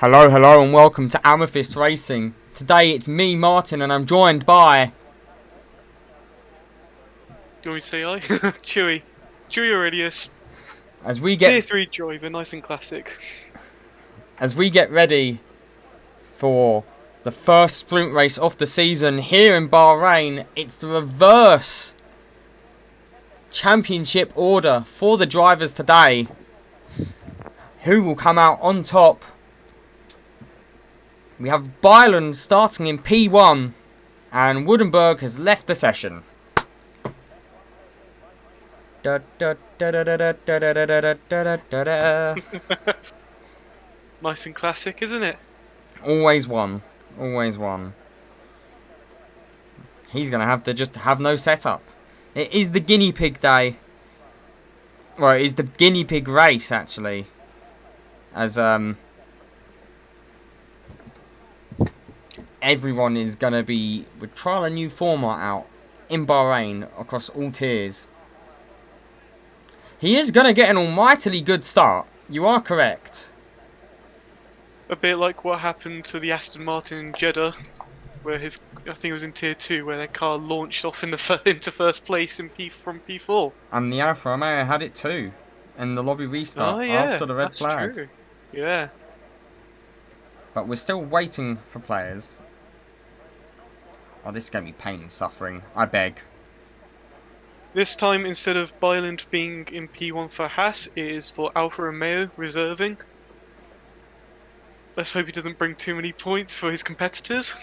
Hello, hello, and welcome to Amethyst Racing. Today it's me, Martin, and I'm joined by... Do you want me to say hi? Chewy Aurelius. As we Tier get 3 driver, nice and classic. as we get ready for the first sprint race of the season here in Bahrain, it's the reverse championship order for the drivers today. Who will come out on top? We have Byland starting in P1, and Woodenberg has left the session. Nice and classic, isn't it? Always one. Always one. He's going to have to just have no setup. It is the guinea pig day. Well, it is the guinea pig race, actually. As, everyone is going to be... We're trying a new format out in Bahrain across all tiers. He is going to get an almightily good start. You are correct. A bit like what happened to the Aston Martin in Jeddah, where I think it was in Tier 2, where their car launched off into first place from P4. And the Alfa Romeo had it too. In the lobby restart after the red flag. True. Yeah. But we're still waiting for players. Oh, this is going to be pain and suffering. I beg. This time, instead of Byland being in P1 for Haas, it is for Alfa Romeo reserving. Let's hope he doesn't bring too many points for his competitors.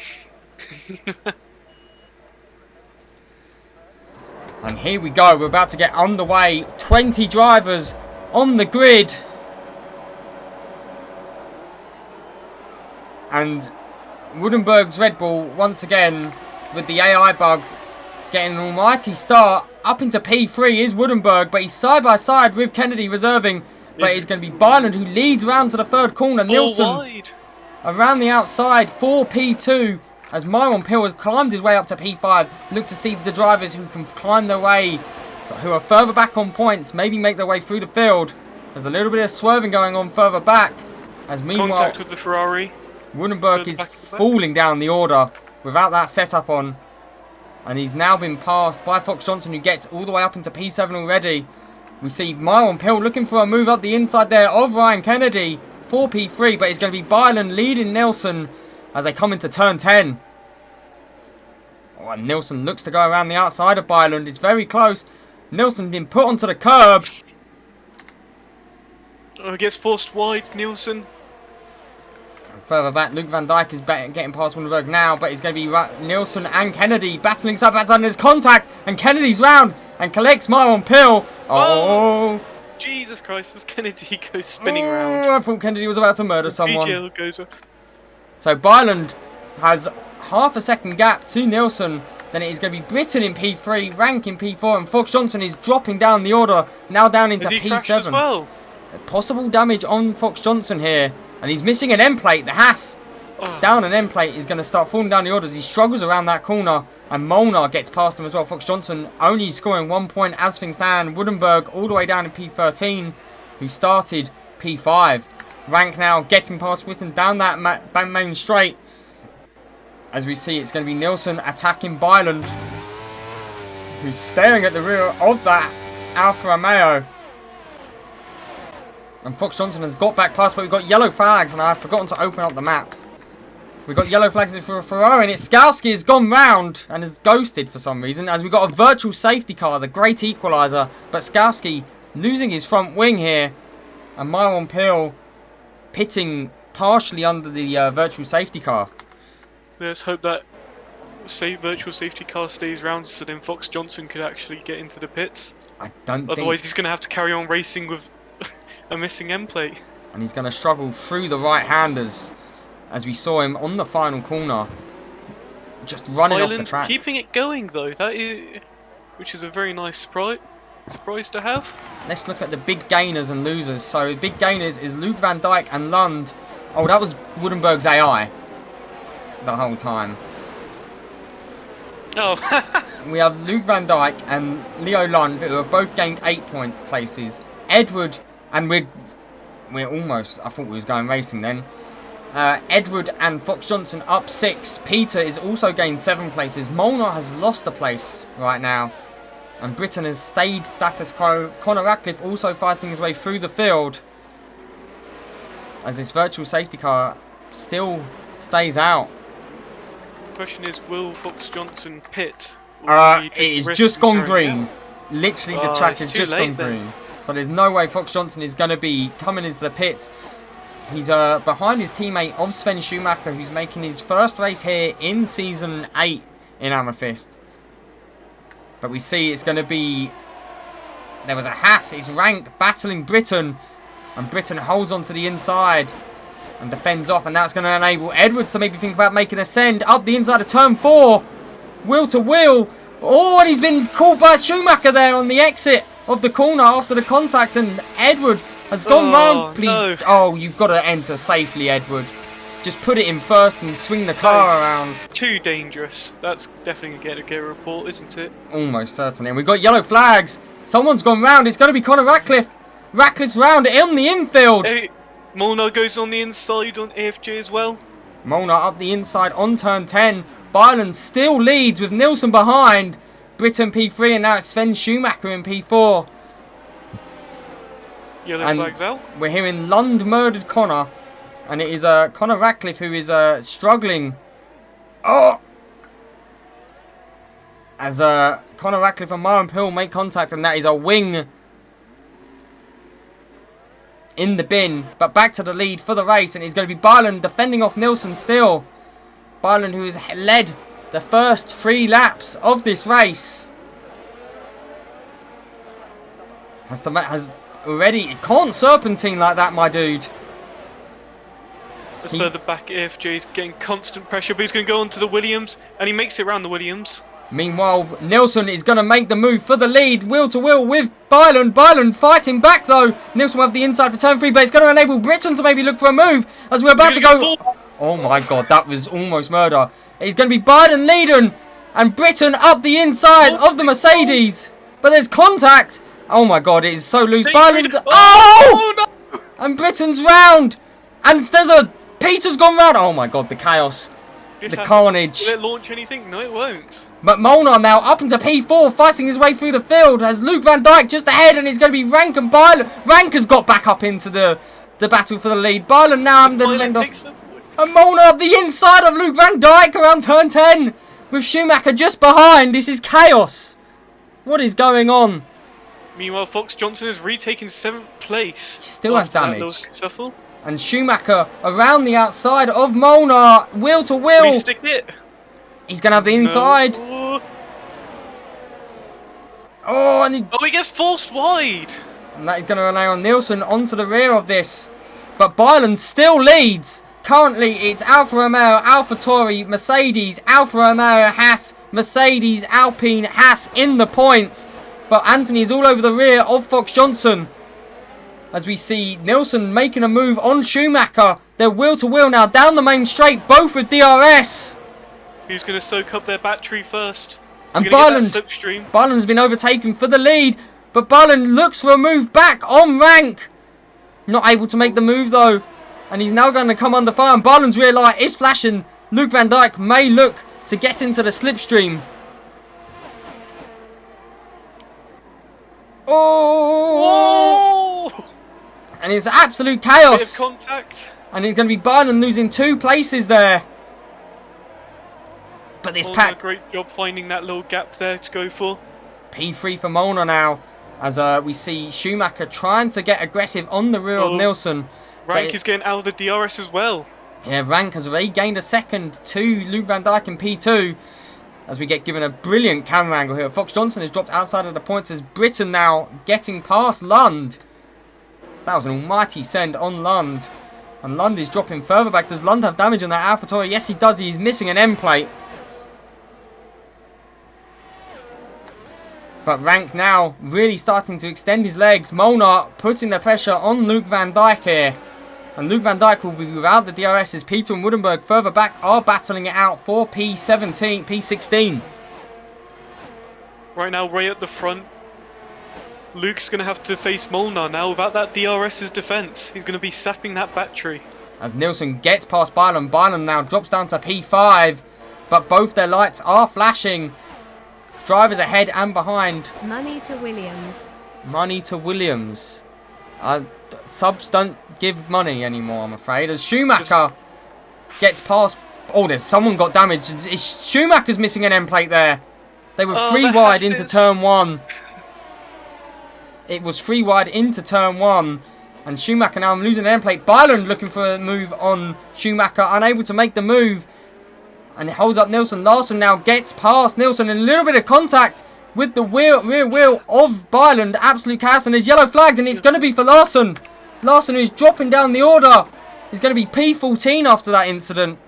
And here we go. We're about to get underway. 20 drivers on the grid. And Woodenberg's Red Bull, once again, with the AI bug, getting an almighty start. Up into P3 is Woodenberg, but he's side by side with Kennedy reserving. But it's going to be Byland who leads round to the third corner. Nilsson wide around the outside for P2. As Myron Pill has climbed his way up to P5. Look to see the drivers who can climb their way, who are further back on points, maybe make their way through the field. There's a little bit of swerving going on further back. As meanwhile, contact with the Ferrari. Woodenberg is falling down the order without that setup on. And he's now been passed by Fox Johnson, who gets all the way up into P7 already. We see Myron Pill looking for a move up the inside there of Ryan Kennedy for P3. But it's going to be Byland leading Nilsson as they come into turn 10. Oh, and Nilsson looks to go around the outside of Byland. It's very close. Nilsson been put onto the curb. Gets forced wide, Nielsen. Further back, Luke Van Dijk is getting past Woodenberg now, but it's going to be Nilsson and Kennedy battling side by side, and there's contact, and Kennedy's round and collects Myron Pill. Oh! Jesus Christ, as Kennedy goes spinning round. I thought Kennedy was about to murder someone. Goes So Byland has half a second gap to Nilsson. Then it is going to be Britton in P3, Rank in P4, and Fox Johnson is dropping down the order, now down into P7. As well? Possible damage on Fox Johnson here. And he's missing an end plate. The Haas down an end plate is going to start falling down the orders. He struggles around that corner. And Molnar gets past him as well. Fox Johnson only scoring 1 point as things stand. Woodenberg all the way down to P13, who started P5. Rank now getting past Witten down that main straight. As we see, it's going to be Nilsson attacking Byland, who's staring at the rear of that Alfa Romeo. And Fox Johnson has got back past, but we've got yellow flags, and I've forgotten to open up the map. We've got yellow flags for a Ferrari, and it's Skowski has gone round and has ghosted for some reason, as we've got a virtual safety car, the great equaliser. But Skowski losing his front wing here, and Myron Pill pitting partially under the virtual safety car. Let's hope that virtual safety car stays round, so then Fox Johnson could actually get into the pits. I don't think... Otherwise he's going to have to carry on racing with a missing end plate. And he's going to struggle through the right-handers, as we saw him on the final corner, just running off the track. Keeping it going though, which is a very nice surprise to have. Let's look at the big gainers and losers. So the big gainers is Luke Van Dijk and Lund. Oh, that was Woodenberg's AI the whole time. Oh. We have Luke Van Dijk and Leo Lund, who have both gained 8-point places. Edward, and we're almost, I thought we was going racing then. Edward and Fox Johnson up 6. Peter is also gained 7 places. Molnar has lost a place right now. And Britain has stayed status quo. Conor Ratcliffe also fighting his way through the field. As this virtual safety car still stays out. The question is, will Fox Johnson pit? It is just gone green. Literally, the track has just gone green. So there's no way Fox Johnson is going to be coming into the pits. He's behind his teammate of Sven Schumacher, who's making his first race here in Season 8 in Amethyst. But we see it's going to be... There was a Haas. It's Rank battling Britain. And Britain holds on to the inside and defends off. And that's going to enable Edwards to maybe think about making a send up the inside of turn 4. Wheel to wheel. Oh, and he's been caught by Schumacher there on the exit of the corner after the contact. And Edward has gone round. Please. No. Oh, you've got to enter safely, Edward. Just put it in first and swing the car around. Too dangerous. That's definitely going to get a report, isn't it? Almost certainly. And we've got yellow flags. Someone's gone round. It's going to be Conor Ratcliffe. Ratcliffe's round in the infield. Hey, Molnar goes on the inside on AFJ as well. Molnar up the inside on turn 10. Byron still leads with Nilsson behind. Britain P3 and now it's Sven Schumacher in P4. Yellow and flags out. We're hearing Lund murdered Conor. And it is Conor Ratcliffe who is struggling. Oh! As Conor Ratcliffe and Myron Pill make contact, and that is a wing in the bin. But back to the lead for the race, and it's going to be Byron defending off Nilsson still. Byron, who has led the first 3 laps of this race, has already... It can't serpentine like that, my dude. As further back, AFJ is getting constant pressure, but he's going to go on to the Williams, and he makes it around the Williams. Meanwhile, Nilsson is going to make the move for the lead, wheel to wheel with Byron. Byron fighting back though. Nilsson will have the inside for turn 3, but it's going to enable Britain to maybe look for a move as we're about to go. Oh my god, that was almost murder. It's going to be Byron leading and Britain up the inside of the Mercedes. But there's contact. Oh my god, it is so loose. Byron. Oh! No! And Britain's round. And there's a... Peter's gone round. Oh my god, the chaos. The carnage. Will it launch anything? No, it won't. But Molnar now up into P4, fighting his way through the field. Has Luke Van Dijk just ahead, and it's going to be Rank and Byron. Rank has got back up into the battle for the lead. Byron now having to defend off. And Molnar up the inside of Luke Van Dijk around turn 10. With Schumacher just behind. This is chaos. What is going on? Meanwhile, Fox Johnson has retaken 7th place. He still has damage. And Schumacher around the outside of Molnar. Wheel to wheel. He's going to have the inside. No. Oh, and he gets forced wide. And that is going to rely on Nilsson onto the rear of this. But Byron still leads. Currently, it's Alfa Romeo, Alfa Tauri, Mercedes, Alfa Romeo, Haas, Mercedes, Alpine, Haas in the points. But Anthony is all over the rear of Fox Johnson. As we see Nilsson making a move on Schumacher. They're wheel to wheel now down the main straight, both with DRS. Who's going to soak up their battery first? And Byron's been overtaken for the lead. But Byron looks for a move back on Rank. Not able to make the move though. And he's now going to come under fire. And Byron's rear light is flashing. Luke Van Dijk may look to get into the slipstream. Oh! Whoa! And it's absolute chaos. Bit of contact. And it's going to be Byron losing 2 places there. But this pack... a great job finding that little gap there to go for. P3 for Molnar now. As we see Schumacher trying to get aggressive on the rear of Nilsson. Rank is getting out of the DRS as well. Yeah, Rank has regained a second to Luke Van Dijk in P2. As we get given a brilliant camera angle here. Fox Johnson has dropped outside of the points as Britain now getting past Lund. That was an almighty send on Lund. And Lund is dropping further back. Does Lund have damage on that AlphaTauri? Yes, he does. He's missing an end plate. But Rank now really starting to extend his legs. Molnar putting the pressure on Luke Van Dijk here. And Luke Van Dijk will be without the DRS as Peter and Woodenberg further back are battling it out for P16. Right now, right at the front, Luke's going to have to face Molnar now without that DRS's defense. He's going to be sapping that battery. As Nielsen gets past Byron. Byron now drops down to P5. But both their lights are flashing. Drivers ahead and behind. Money to Williams. Money to Williams. Subs don't give money anymore, I'm afraid. As Schumacher gets past... Oh, there's someone got damaged. Schumacher's missing an end plate there. They were 3 wide into turn 1. It was 3 wide into turn 1. And Schumacher now losing an end plate. Byron looking for a move on Schumacher. Unable to make the move. And it holds up Nielsen. Larson now gets past Nielsen. And a little bit of contact with the rear wheel of Byron. Absolute chaos. And there's yellow flags. And it's going to be for Larson. Larson, who's dropping down the order, is going to be P14 after that incident.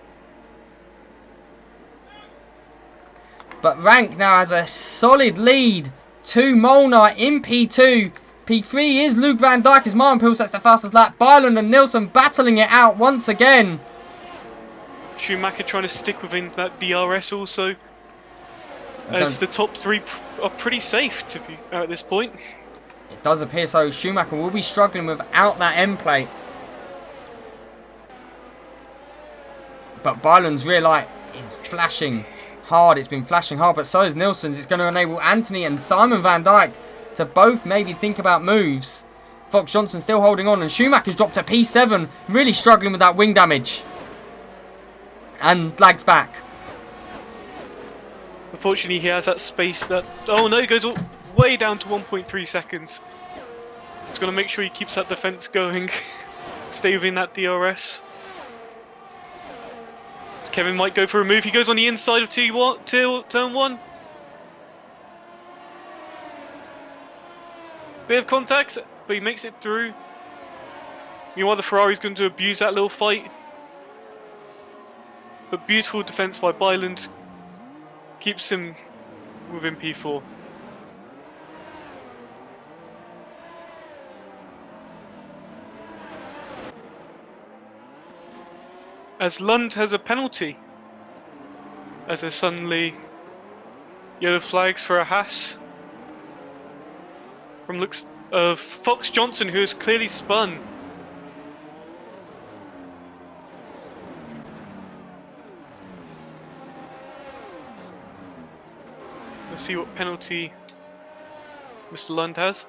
But Rank now has a solid lead to Molnar in P2. P3 is Luke Van Dijk as Martin Pils. That's the fastest lap. Byron and Nielsen battling it out once again. Schumacher trying to stick within that DRS also. As the top 3 are pretty safe to be at this point. It does appear so. Schumacher will be struggling without that end plate. But Byron's rear light is flashing hard. It's been flashing hard, but so is Nielsen's. It's going to enable Anthony and Simon Van Dijk to both maybe think about moves. Fox Johnson still holding on, and Schumacher's dropped to P7, really struggling with that wing damage. And lags back. Unfortunately, he has that space that... Oh no, he goes way down to 1.3 seconds. He's going to make sure he keeps that defense going. Stay within that DRS. Kevin might go for a move. He goes on the inside of turn 1. Bit of contact, but he makes it through. Meanwhile, the Ferrari's going to abuse that little fight. But beautiful defense by Byland keeps him within P4. As Lund has a penalty, as there's suddenly yellow flags for a Haas from looks of Fox Johnson, who has clearly spun. Let's see what penalty Mr. Lund has.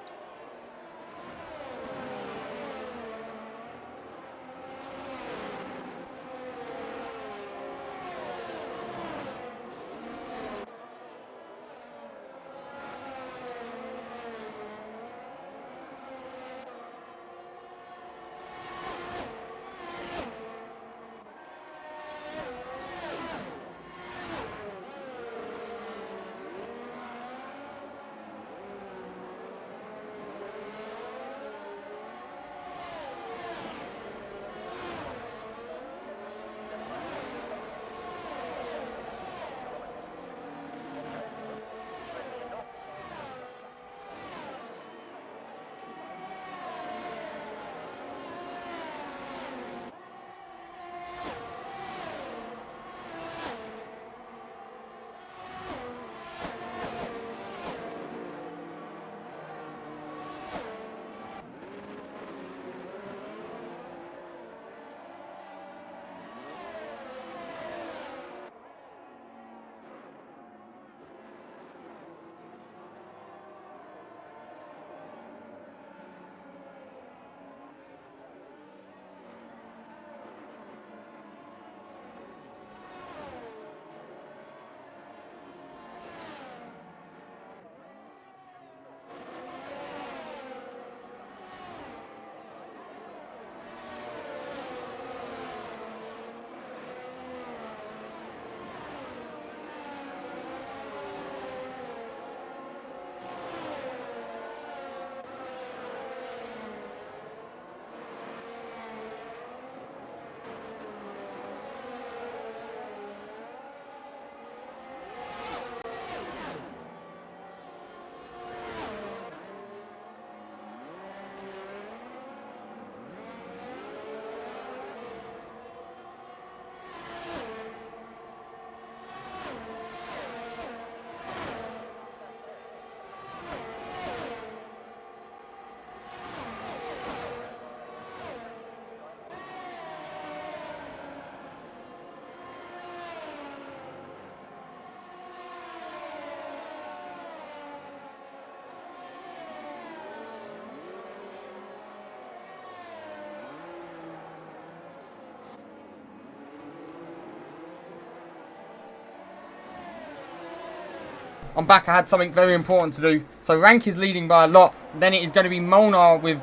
I'm back. I had something very important to do. So Rank is leading by a lot. Then it is going to be Molnar with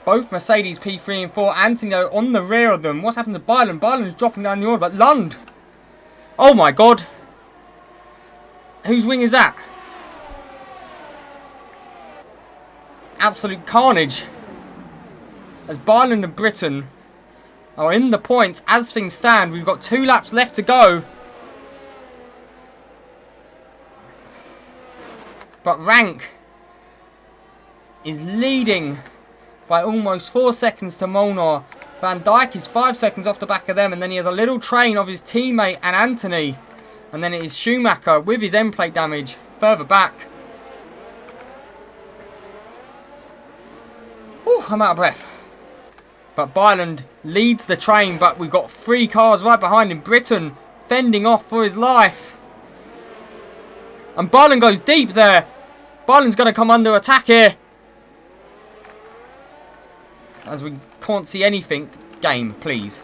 both Mercedes P3 and 4. Antonio on the rear of them. What's happened to Byron? Byron's dropping down the order. But Lund. Oh my god. Whose wing is that? Absolute carnage. As Byron and Britain are in the points as things stand. We've got 2 laps left to go. But Rank is leading by almost 4 seconds to Molnar. Van Dijk is 5 seconds off the back of them. And then he has a little train of his teammate and Anthony. And then it is Schumacher with his end plate damage further back. Whew, I'm out of breath. But Byland leads the train. But we've got 3 cars right behind him. Britain fending off for his life. And Byland goes deep there. Byland's going to come under attack here. As we can't see anything. Game, please.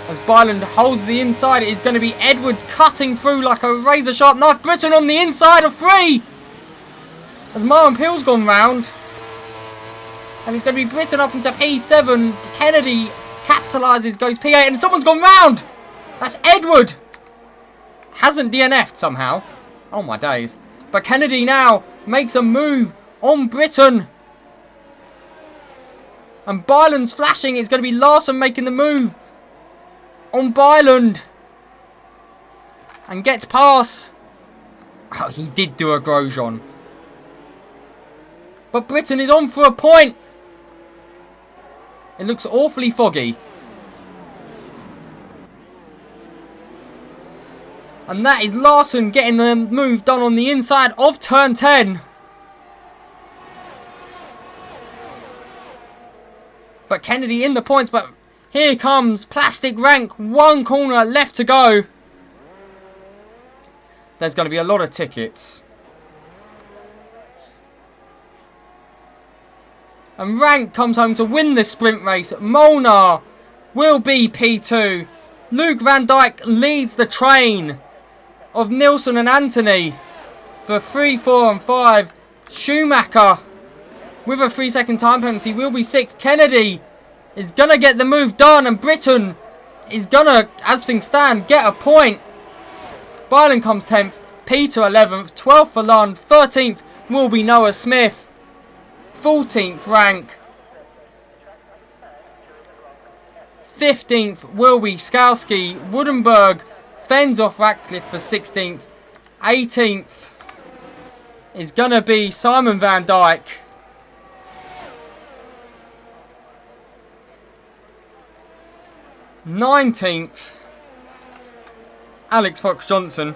As Byland holds the inside, it is going to be Edwards cutting through like a razor sharp knife. Britain on the inside of 3. As Martin Peel's gone round. And it's going to be Britain up into P7. Kennedy capitalises, goes P8. And someone's gone round. That's Edward. Hasn't DNF'd somehow. Oh my days. But Kennedy now makes a move on Britain. And Byland's flashing. It's going to be Larson making the move on Byland. And gets past. Oh, he did do a Grosjean. But Britain is on for a point. It looks awfully foggy. And that is Larson getting the move done on the inside of turn 10. But Kennedy in the points. But here comes Plastic Rank. 1 corner left to go. There's going to be a lot of tickets. And Rank comes home to win the sprint race. Molnar will be P2. Luke Van Dijk leads the train of Nilsson and Anthony for 3, 4 and 5. Schumacher with a 3-second time penalty will be 6th. Kennedy is going to get the move done. And Britain is going to, as things stand, get a point. Byron comes 10th. Peter 11th. 12th for Lund. 13th will be Noah Smith. 14th Rank. 15th will be Skowski. Woodenberg fends off Ratcliffe for 16th. 18th is going to be Simon Van Dijk. 19th, Alex Fox-Johnson.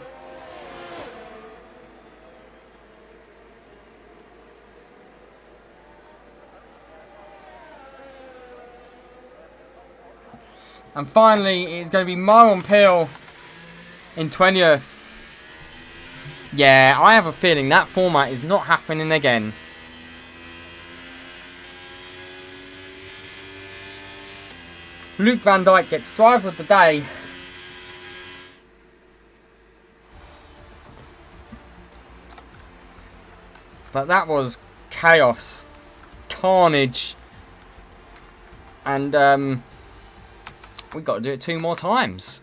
And finally, it's going to be Myron Peel in 20th. Yeah, I have a feeling that format is not happening again. Luke Van Dijk gets driver of the day. But that was chaos, carnage, and we've got to do it 2 more times.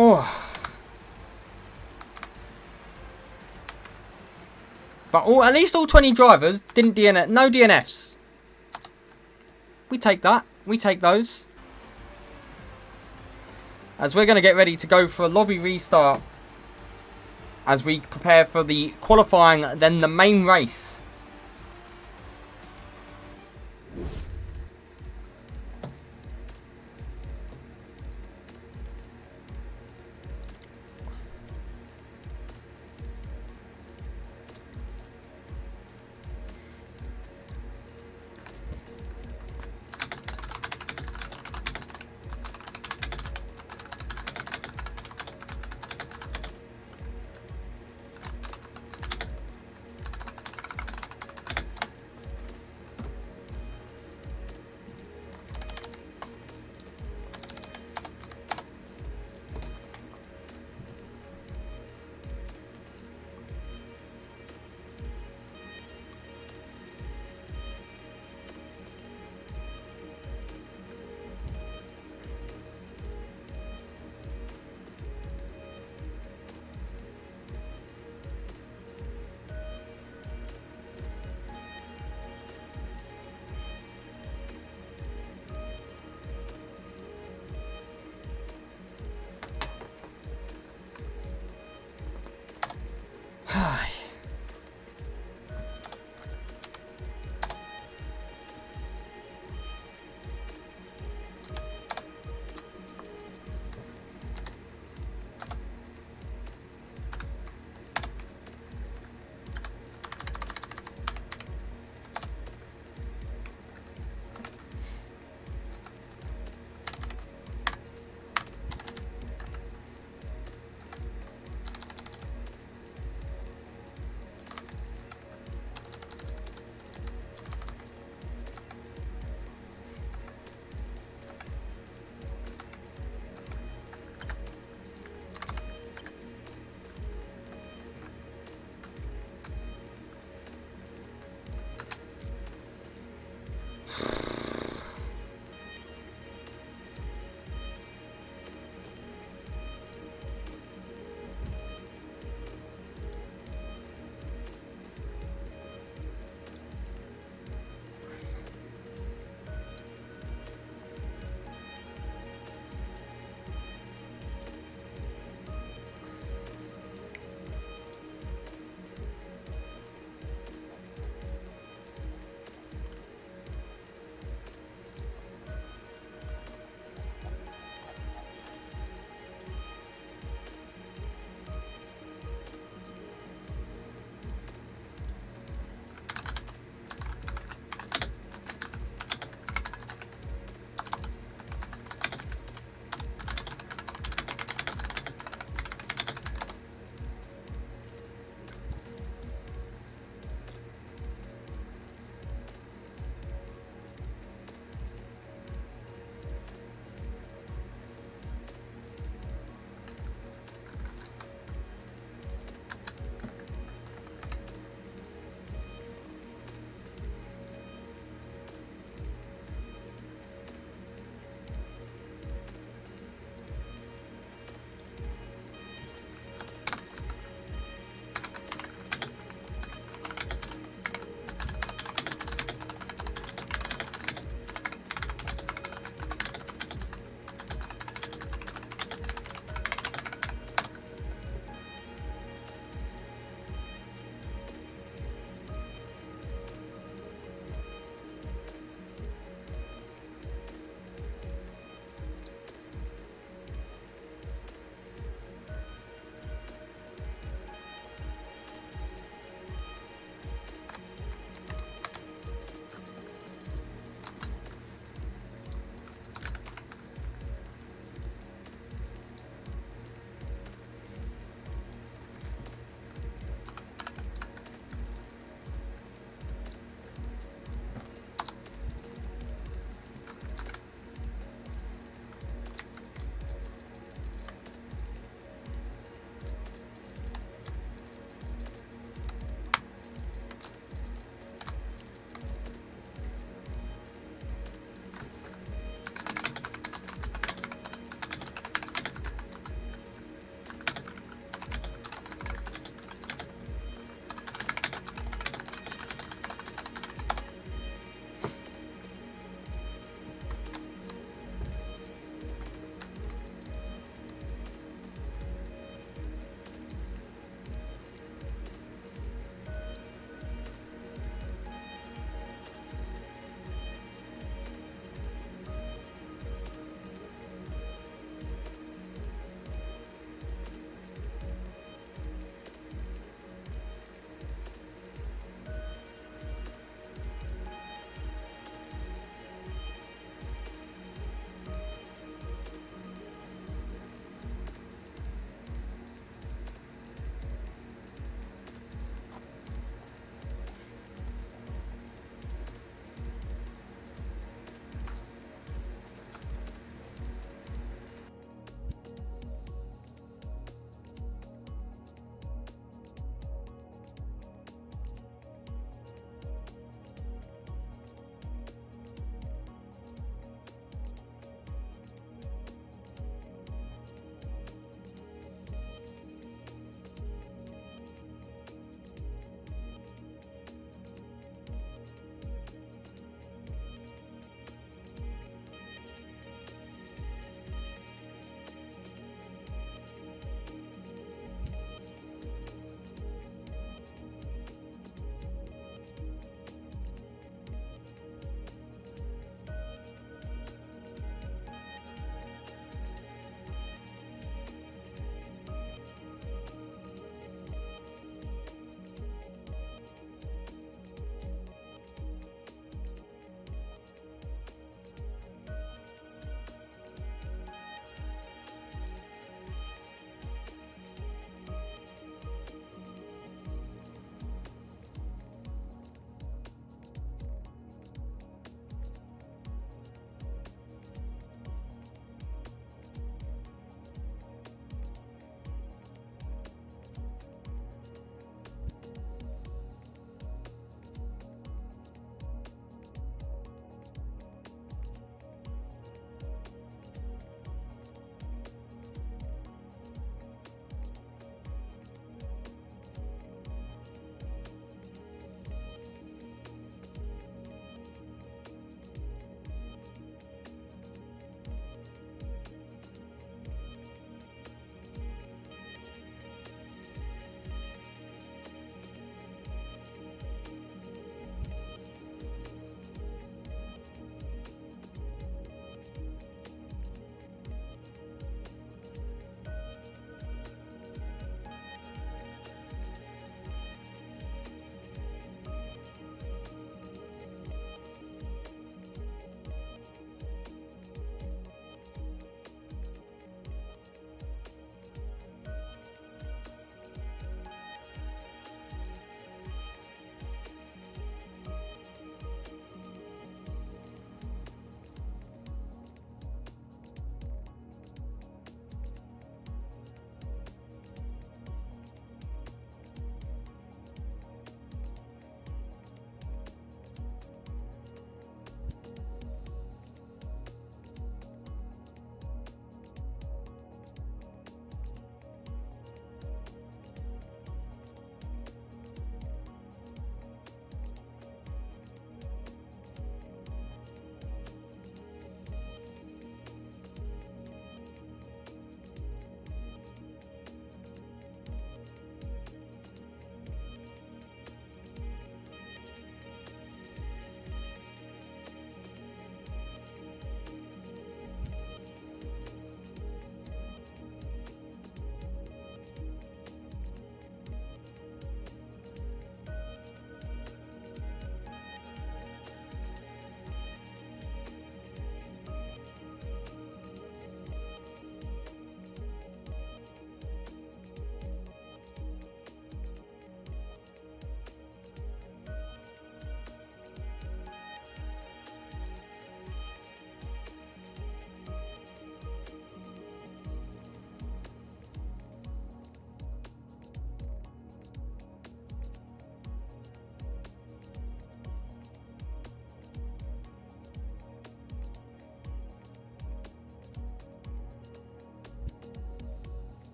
Oh. But at least all 20 drivers didn't DNF. No DNFs. We take that. We take those. As we're going to get ready to go for a lobby restart. As we prepare for the qualifying, then the main race.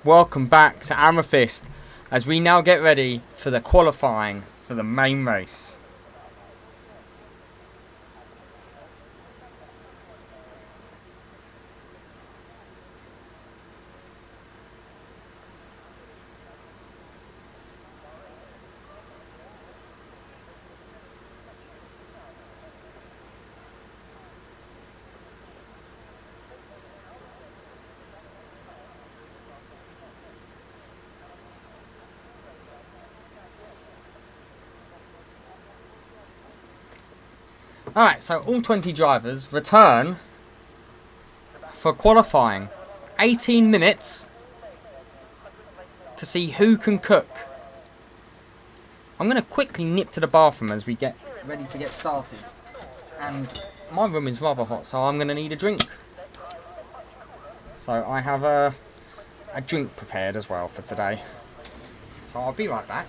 Welcome back to Amethyst as we now get ready for the qualifying for the main race. Alright, so all 20 drivers return for qualifying. 18 minutes to see who can cook. I'm going to quickly nip to the bathroom as we get ready to get started. And my room is rather hot, so I'm going to need a drink. So I have a drink prepared as well for today. So I'll be right back.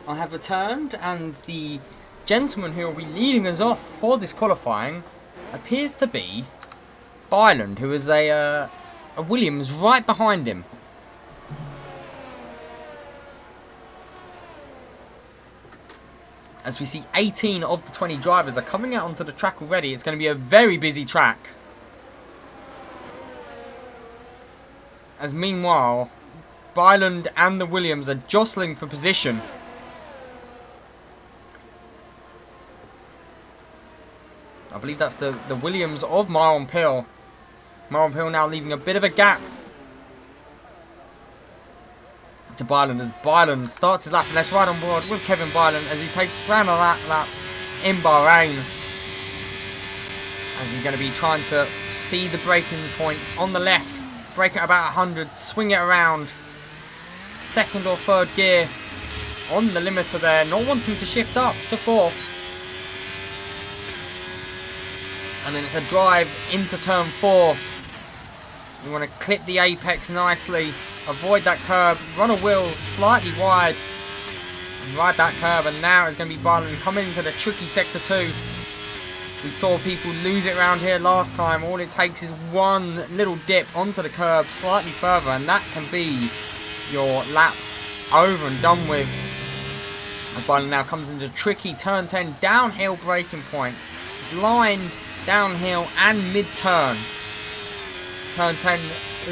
I have returned, and the gentleman who will be leading us off for this qualifying appears to be Byland, who is a Williams right behind him. As we see 18 of the 20 drivers are coming out onto the track already. It's going to be a very busy track. As meanwhile, Byland and the Williams are jostling for position. I believe that's the Williams of Myron Pill. Myron Pill now leaving a bit of a gap to Byland as Byland starts his lap. And let's ride on board with Kevin Byland as he takes round on that lap in Bahrain. As he's going to be trying to see the braking point on the left. Brake at about 100, swing it around. Second or third gear on the limiter there. Not wanting to shift up to fourth. And then it's a drive into turn 4. You want to clip the apex nicely. Avoid that curb. Run a wheel slightly wide. And ride that curb. And now it's going to be Byland coming into the tricky sector 2. We saw people lose it around here last time. All it takes is one little dip onto the curb slightly further. And that can be your lap over and done with. As Byland now comes into tricky turn 10 downhill braking point. Blind downhill and mid-turn. Turn 10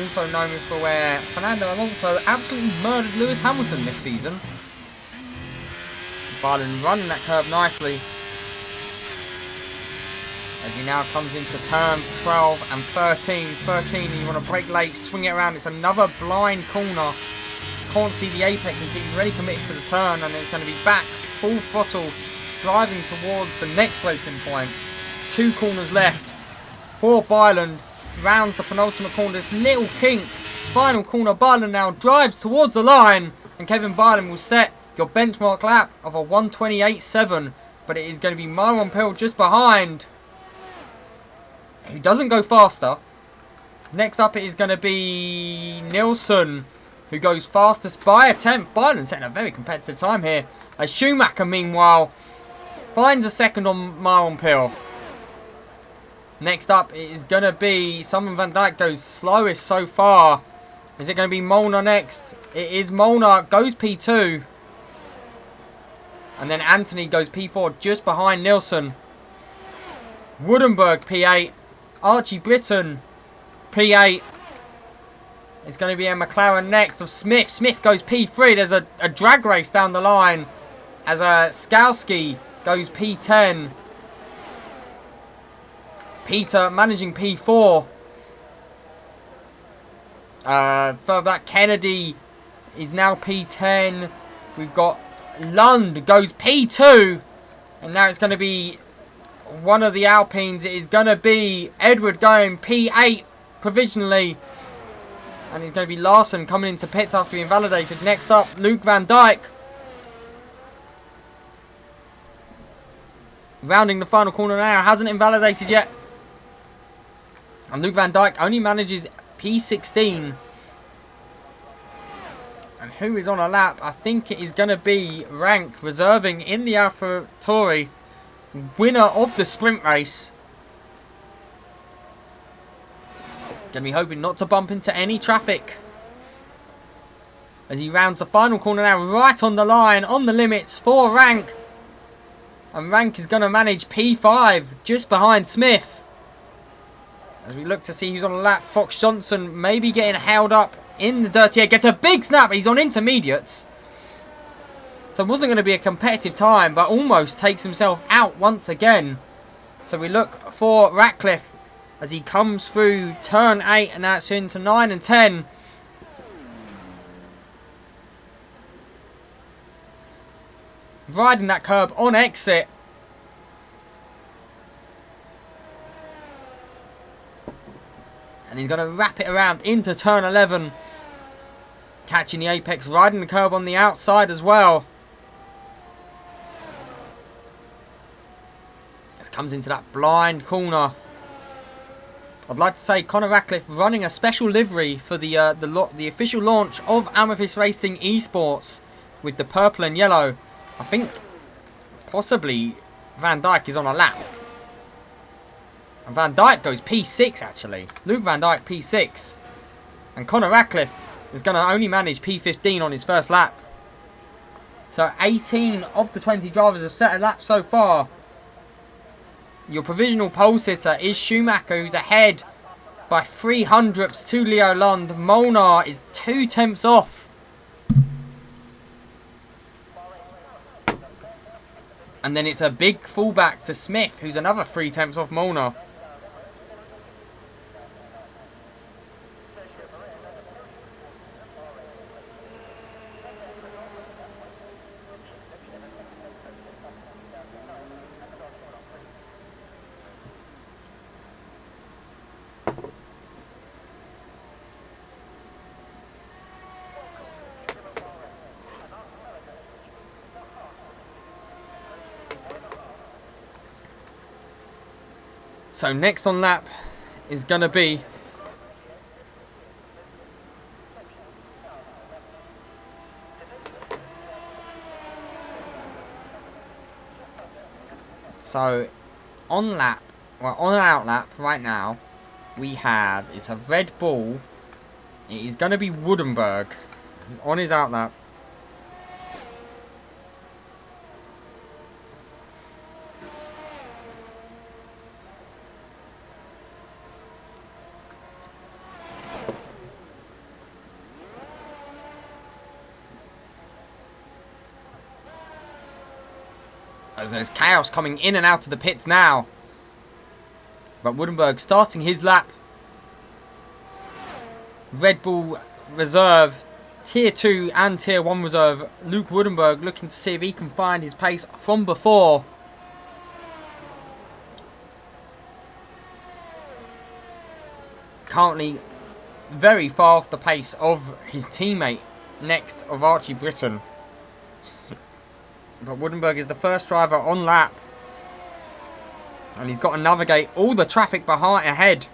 also known for where Fernando Alonso absolutely murdered Lewis Hamilton this season. Byland running that curve nicely. As he now comes into turn 12 and 13. 13, you want to brake late, swing it around. It's another blind corner. Can't see the apex until you're ready committed for the turn. And it's going to be back, full throttle, driving towards the next braking point. 2 corners left for Byland. Rounds the penultimate corner. This little kink. Final corner. Byland now drives towards the line. And Kevin Byland will set your benchmark lap of a 1:28.7. But it is going to be Myron Pill just behind. He doesn't go faster. Next up it is going to be Nilsson, who goes fastest by a 10th. Byland setting a very competitive time here. As Schumacher, meanwhile, finds a second on Myron Pill. Next up, it is going to be Simon Van Dijk goes slowest so far. Is it going to be Molnar next? It is Molnar. Goes P2. And then Anthony goes P4 just behind Nilsson. Woodenberg P8. Archie Britton P8. It's going to be a McLaren next of Smith. Smith goes P3. There's a drag race down the line as Skowski goes P10. Peter managing P4. Further back, Kennedy is now P10. We've got Lund goes P2. And now it's going to be one of the Alpines. It is going to be Edward going P8 provisionally. And it's going to be Larson coming into pits after being invalidated. Next up, Luke Van Dijk. Rounding the final corner now. Hasn't invalidated yet. And Luke Van Dijk only manages P16. And who is on a lap? I think it is going to be Rank reserving in the AlphaTauri. Winner of the sprint race. Going to be hoping not to bump into any traffic. As he rounds the final corner now. Right on the line. On the limits for Rank. And Rank is going to manage P5. Just behind Smith. As we look to see who's on the lap. Fox Johnson maybe getting held up in the dirty air. Gets a big snap. He's on intermediates. So it wasn't going to be a competitive time. But almost takes himself out once again. So we look for Ratcliffe. As he comes through turn 8 and that's into 9 and 10. Riding that curb on exit. And he's going to wrap it around into turn 11. Catching the apex, riding the curb on the outside as well. This comes into that blind corner. I'd like to say Conor Ratcliffe running a special livery for the official launch of Amethyst Racing Esports with the purple and yellow. I think possibly Van Dijk is on a lap. And Van Dijk goes P6 actually. Luke Van Dijk P6. And Conor Ratcliffe is going to only manage P15 on his first lap. So 18 of the 20 drivers have set a lap so far. Your provisional pole sitter is Schumacher, who's ahead by 300ths to Leo Lund. Molnar is 2 tenths off. And then it's a big fallback to Smith, who's another 3 tenths off Molnar. So next on lap is going to be on an out lap right now we have, it's a Red Bull. It is going to be Woodenberg on his out lap. As there's chaos coming in and out of the pits now. But Woodenberg starting his lap. Red Bull reserve, Tier 2 and Tier 1 reserve. Luke Woodenberg looking to see if he can find his pace from before. Currently very far off the pace of his teammate next of Archie Britton. But Woodenberg is the first driver on lap. And he's got to navigate all the traffic behind ahead.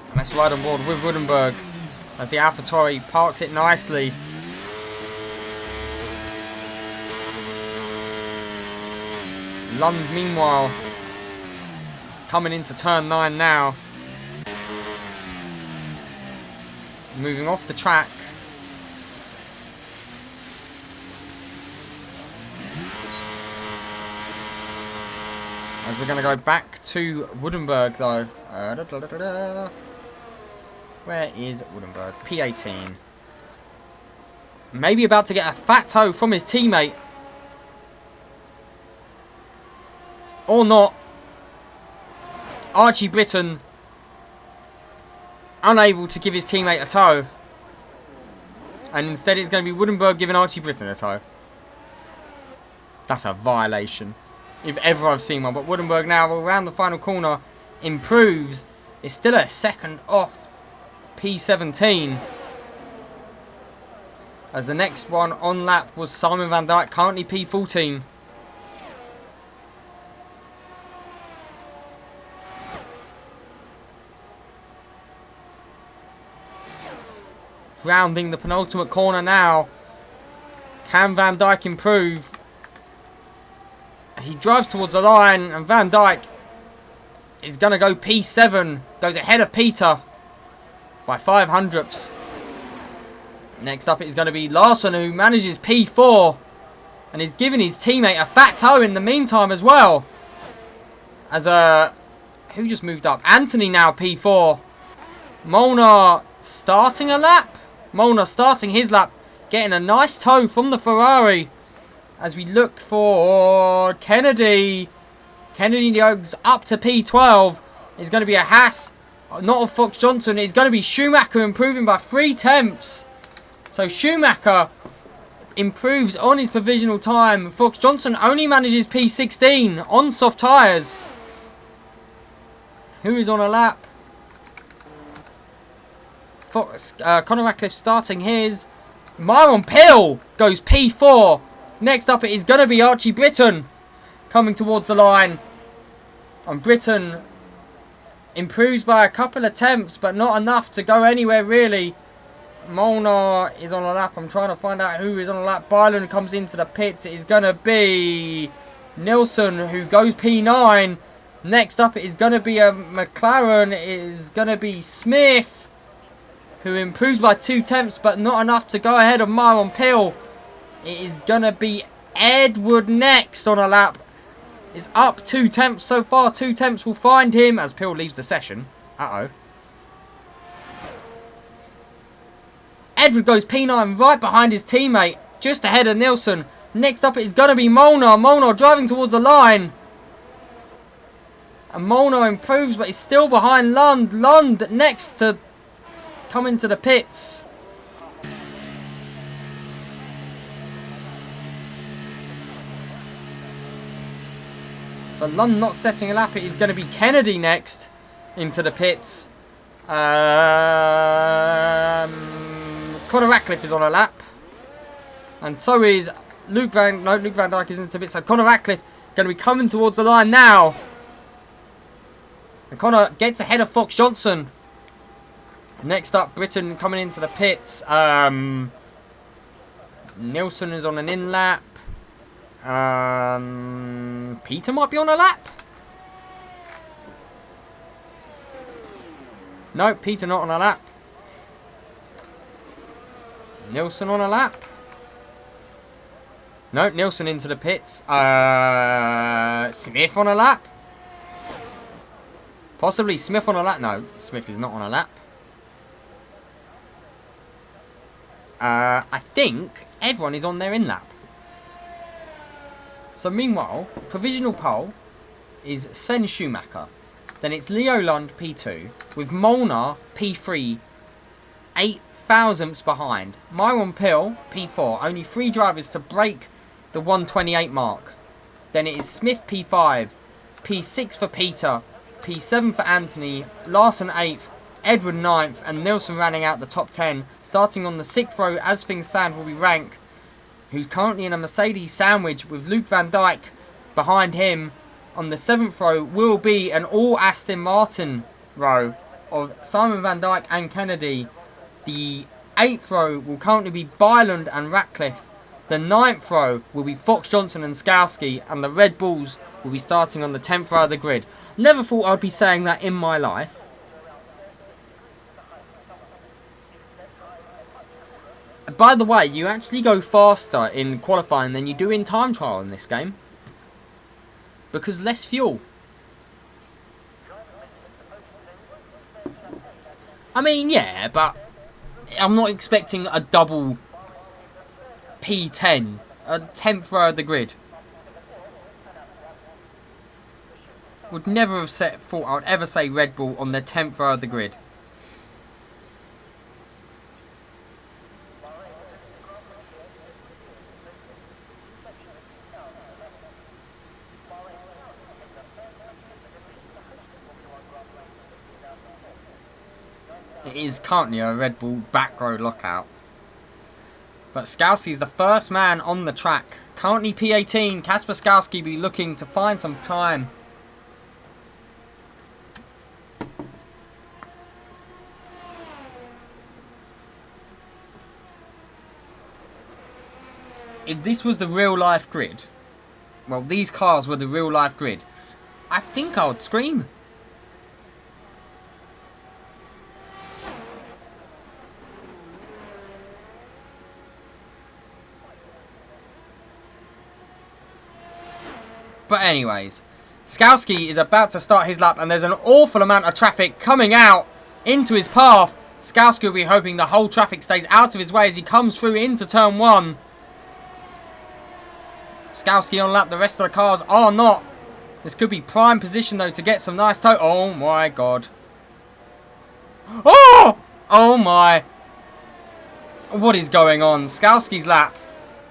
And let's ride on board with Woodenberg as the AlphaTauri parks it nicely. Lund, meanwhile, coming into turn 9 now. Moving off the track. As we're going to go back to Woodenberg, though. Where is Woodenberg? P18. Maybe about to get a fat toe from his teammate. Or not. Archie Britton unable to give his teammate a toe. And instead it's going to be Woodenberg giving Archie Britton a toe. That's a violation. If ever I've seen one. But Woodenberg now around the final corner improves. It's still a second off P17. As the next one on lap was Simon van Dijk, currently P14. Rounding the penultimate corner now. Can Van Dijk improve? As he drives towards the line, and Van Dijk is going to go P7. Goes ahead of Peter by 500ths. Next up is going to be Larson, who manages P4. And is giving his teammate a fat toe in the meantime as well. As who just moved up? Anthony now P4. Molnar starting a lap. Molnar starting his lap. Getting a nice toe from the Ferrari. As we look for Kennedy. Kennedy goes up to P12. It's going to be a Haas. Not a Fox Johnson. It's going to be Schumacher improving by 3/10. So Schumacher improves on his provisional time. Fox Johnson only manages P16 on soft tyres. Who is on a lap? Conor Ratcliffe starting his. Myron Pill goes P4. Next up it is going to be Archie Britton coming towards the line. And Britton improves by a couple of attempts, but not enough to go anywhere really. Molnar is on a lap. I'm trying to find out who is on a lap. Byron comes into the pits. It is going to be Nilsson, who goes P9. Next up it is going to be a McLaren. It is going to be Smith, who improves by 2/10, but not enough to go ahead of Myron Pill. It is going to be Edward next on a lap. It's up 2/10 so far. 2/10 will find him as Pill leaves the session. Uh-oh. Edward goes P9 right behind his teammate, just ahead of Nilsson. Next up it is going to be Molnar. Molnar driving towards the line. And Molnar improves, but he's still behind Lund. Lund next to come into the pits. So Lund not setting a lap. It is going to be Kennedy next into the pits. Conor Ratcliffe is on a lap. And so is Luke Van Dijk is into the pits. So Conor Ratcliffe going to be coming towards the line now. And Conor gets ahead of Fox Johnson. Next up, Britton coming into the pits. Nilsson is on an in lap. Peter might be on a lap. No, Peter not on a lap. Nilsson on a lap. No, Nilsson into the pits. Smith on a lap. Possibly Smith on a lap. No, Smith is not on a lap. I think everyone is on their in lap. So meanwhile, provisional pole is Sven Schumacher. Then it's Leo Lund P2 with Molnar P3, 8 thousandths behind. Myron Pill P4, only 3 drivers to break the 128 mark. Then it is Smith P5, P6 for Peter, P7 for Anthony, Larson 8th, Edward 9th, and Nilsson running out the top 10. Starting on the 6th row as things stand will be Rank, who's currently in a Mercedes sandwich with Luke Van Dijk behind him. On the 7th row will be an all Aston Martin row of Simon Van Dijk and Kennedy. The 8th row will currently be Byland and Ratcliffe. The 9th row will be Fox Johnson and Skowski, and the Red Bulls will be starting on the 10th row of the grid. Never thought I'd be saying that in my life. By the way, you actually go faster in qualifying than you do in time trial in this game. Because less fuel. I mean, yeah, but I'm not expecting a double P10, a 10th row of the grid. Would never have thought I would ever say Red Bull on the 10th row of the grid. It is currently a Red Bull back row lockout. But Skowski is the first man on the track. Currently P18. Kasper Skowski be looking to find some time. If this was the real life grid, well, these cars were the real life grid, I think I would scream. But anyways, Skowski is about to start his lap and there's an awful amount of traffic coming out into his path. Skowski will be hoping the whole traffic stays out of his way as he comes through into turn 1. Skowski on lap, the rest of the cars are not. This could be prime position though to get some nice toe. Oh my god. Oh! Oh my. What is going on? Skowski's lap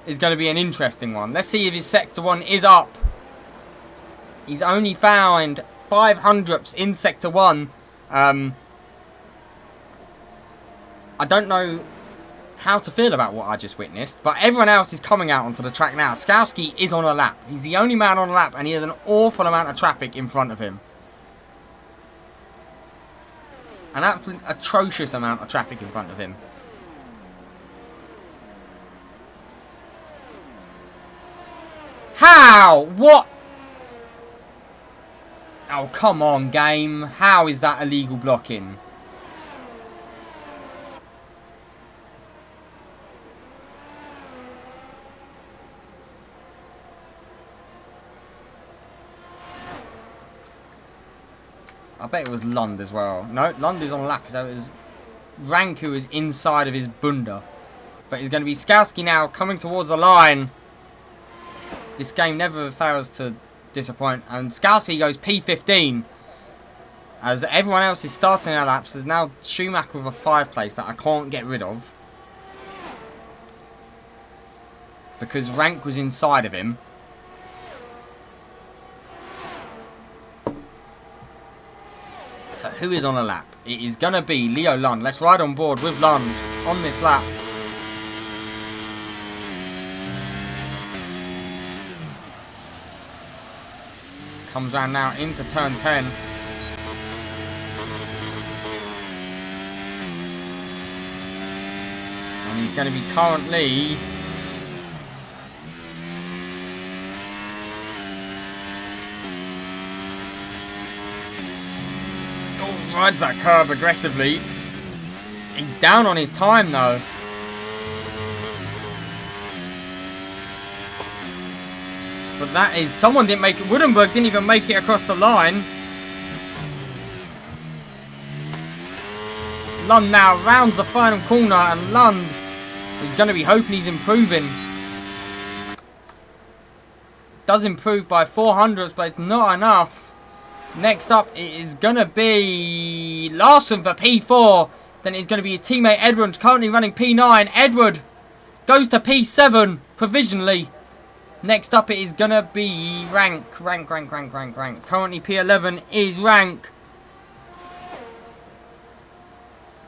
is going to be an interesting one. Let's see if his sector 1 is up. He's only found 500ths in sector 1. I don't know how to feel about what I just witnessed, but everyone else is coming out onto the track now. Skowski is on a lap. He's the only man on a lap, and he has an awful amount of traffic in front of him. An absolute atrocious amount of traffic in front of him. How? What? Oh, come on, game. How is that illegal blocking? I bet it was Lund as well. No, Lund is on lap, so it was Rank who is inside of his bunda. But it's going to be Skowski now coming towards the line. This game never fails to disappoint. And Skowski goes P15. As everyone else is starting their laps, there's now Schumacher with a 5 place that I can't get rid of. Because Rank was inside of him. So who is on a lap? It is going to be Leo Lund. Let's ride on board with Lund on this lap. Comes round now into turn 10. And he's going to be currently... rides that curve aggressively. He's down on his time though. But that is... someone didn't make it. Woodenberg didn't even make it across the line. Lund now rounds the final corner and Lund is going to be hoping he's improving. Does improve by 400ths, but it's not enough. Next up, it is going to be Larson for P4. Then it's going to be his teammate Edward, currently running P9. Edward goes to P7, provisionally. Next up, it is going to be Rank. Currently P11 is Rank.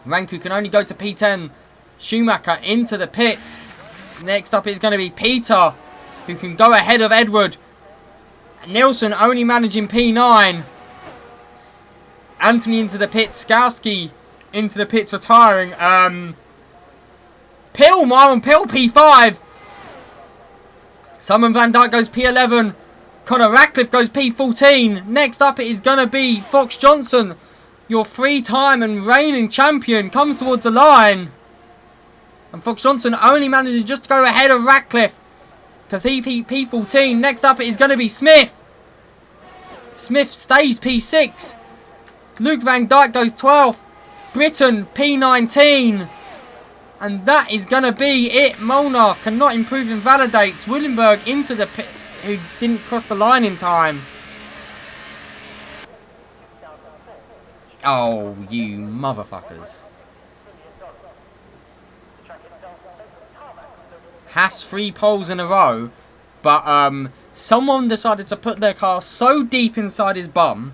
Rank who can only go to P10. Schumacher into the pits. Next up is going to be Peter, who can go ahead of Edward. Nielsen only managing P9. Anthony into the pits. Skowski into the pits retiring. Myron Pill P5. Simon Van Dijk goes P11. Conor Ratcliffe goes P14. Next up it is going to be Fox Johnson. Your 3-time and reigning champion comes towards the line. And Fox Johnson only manages just to go ahead of Ratcliffe to P14. Next up it is going to be Smith. Smith stays P6. Luke Van Dijk goes 12th. Britain P19. And that is going to be it. Molnar cannot improve and validates. Willenberg into the pit, who didn't cross the line in time. Oh, you motherfuckers. Haas 3 poles in a row. But someone decided to put their car so deep inside his bum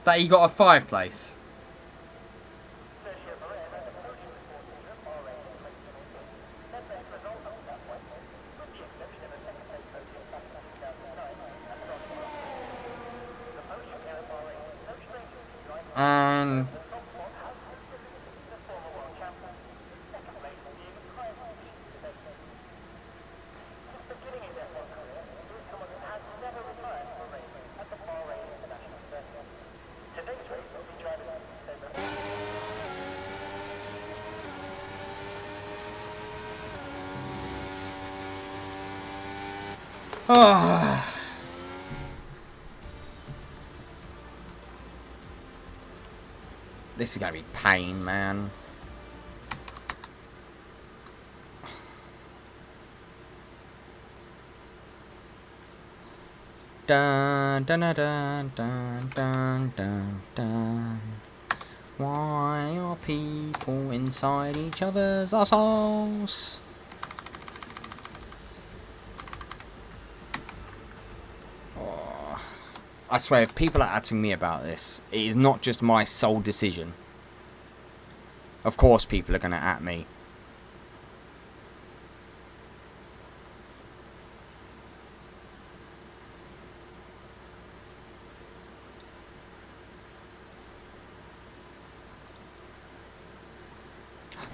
that he got a 5th place. And oh. This is going to be pain, man. Dun, dun, dun, dun, dun, dun, dun, dun. Why are people inside each other's assholes? Oh. I swear, if people are atting me about this, it is not just my sole decision. Of course people are going to at me.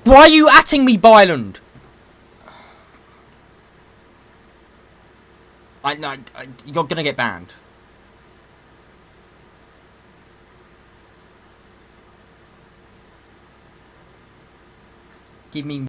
Why are you atting me, Byland? You're going to get banned. Give me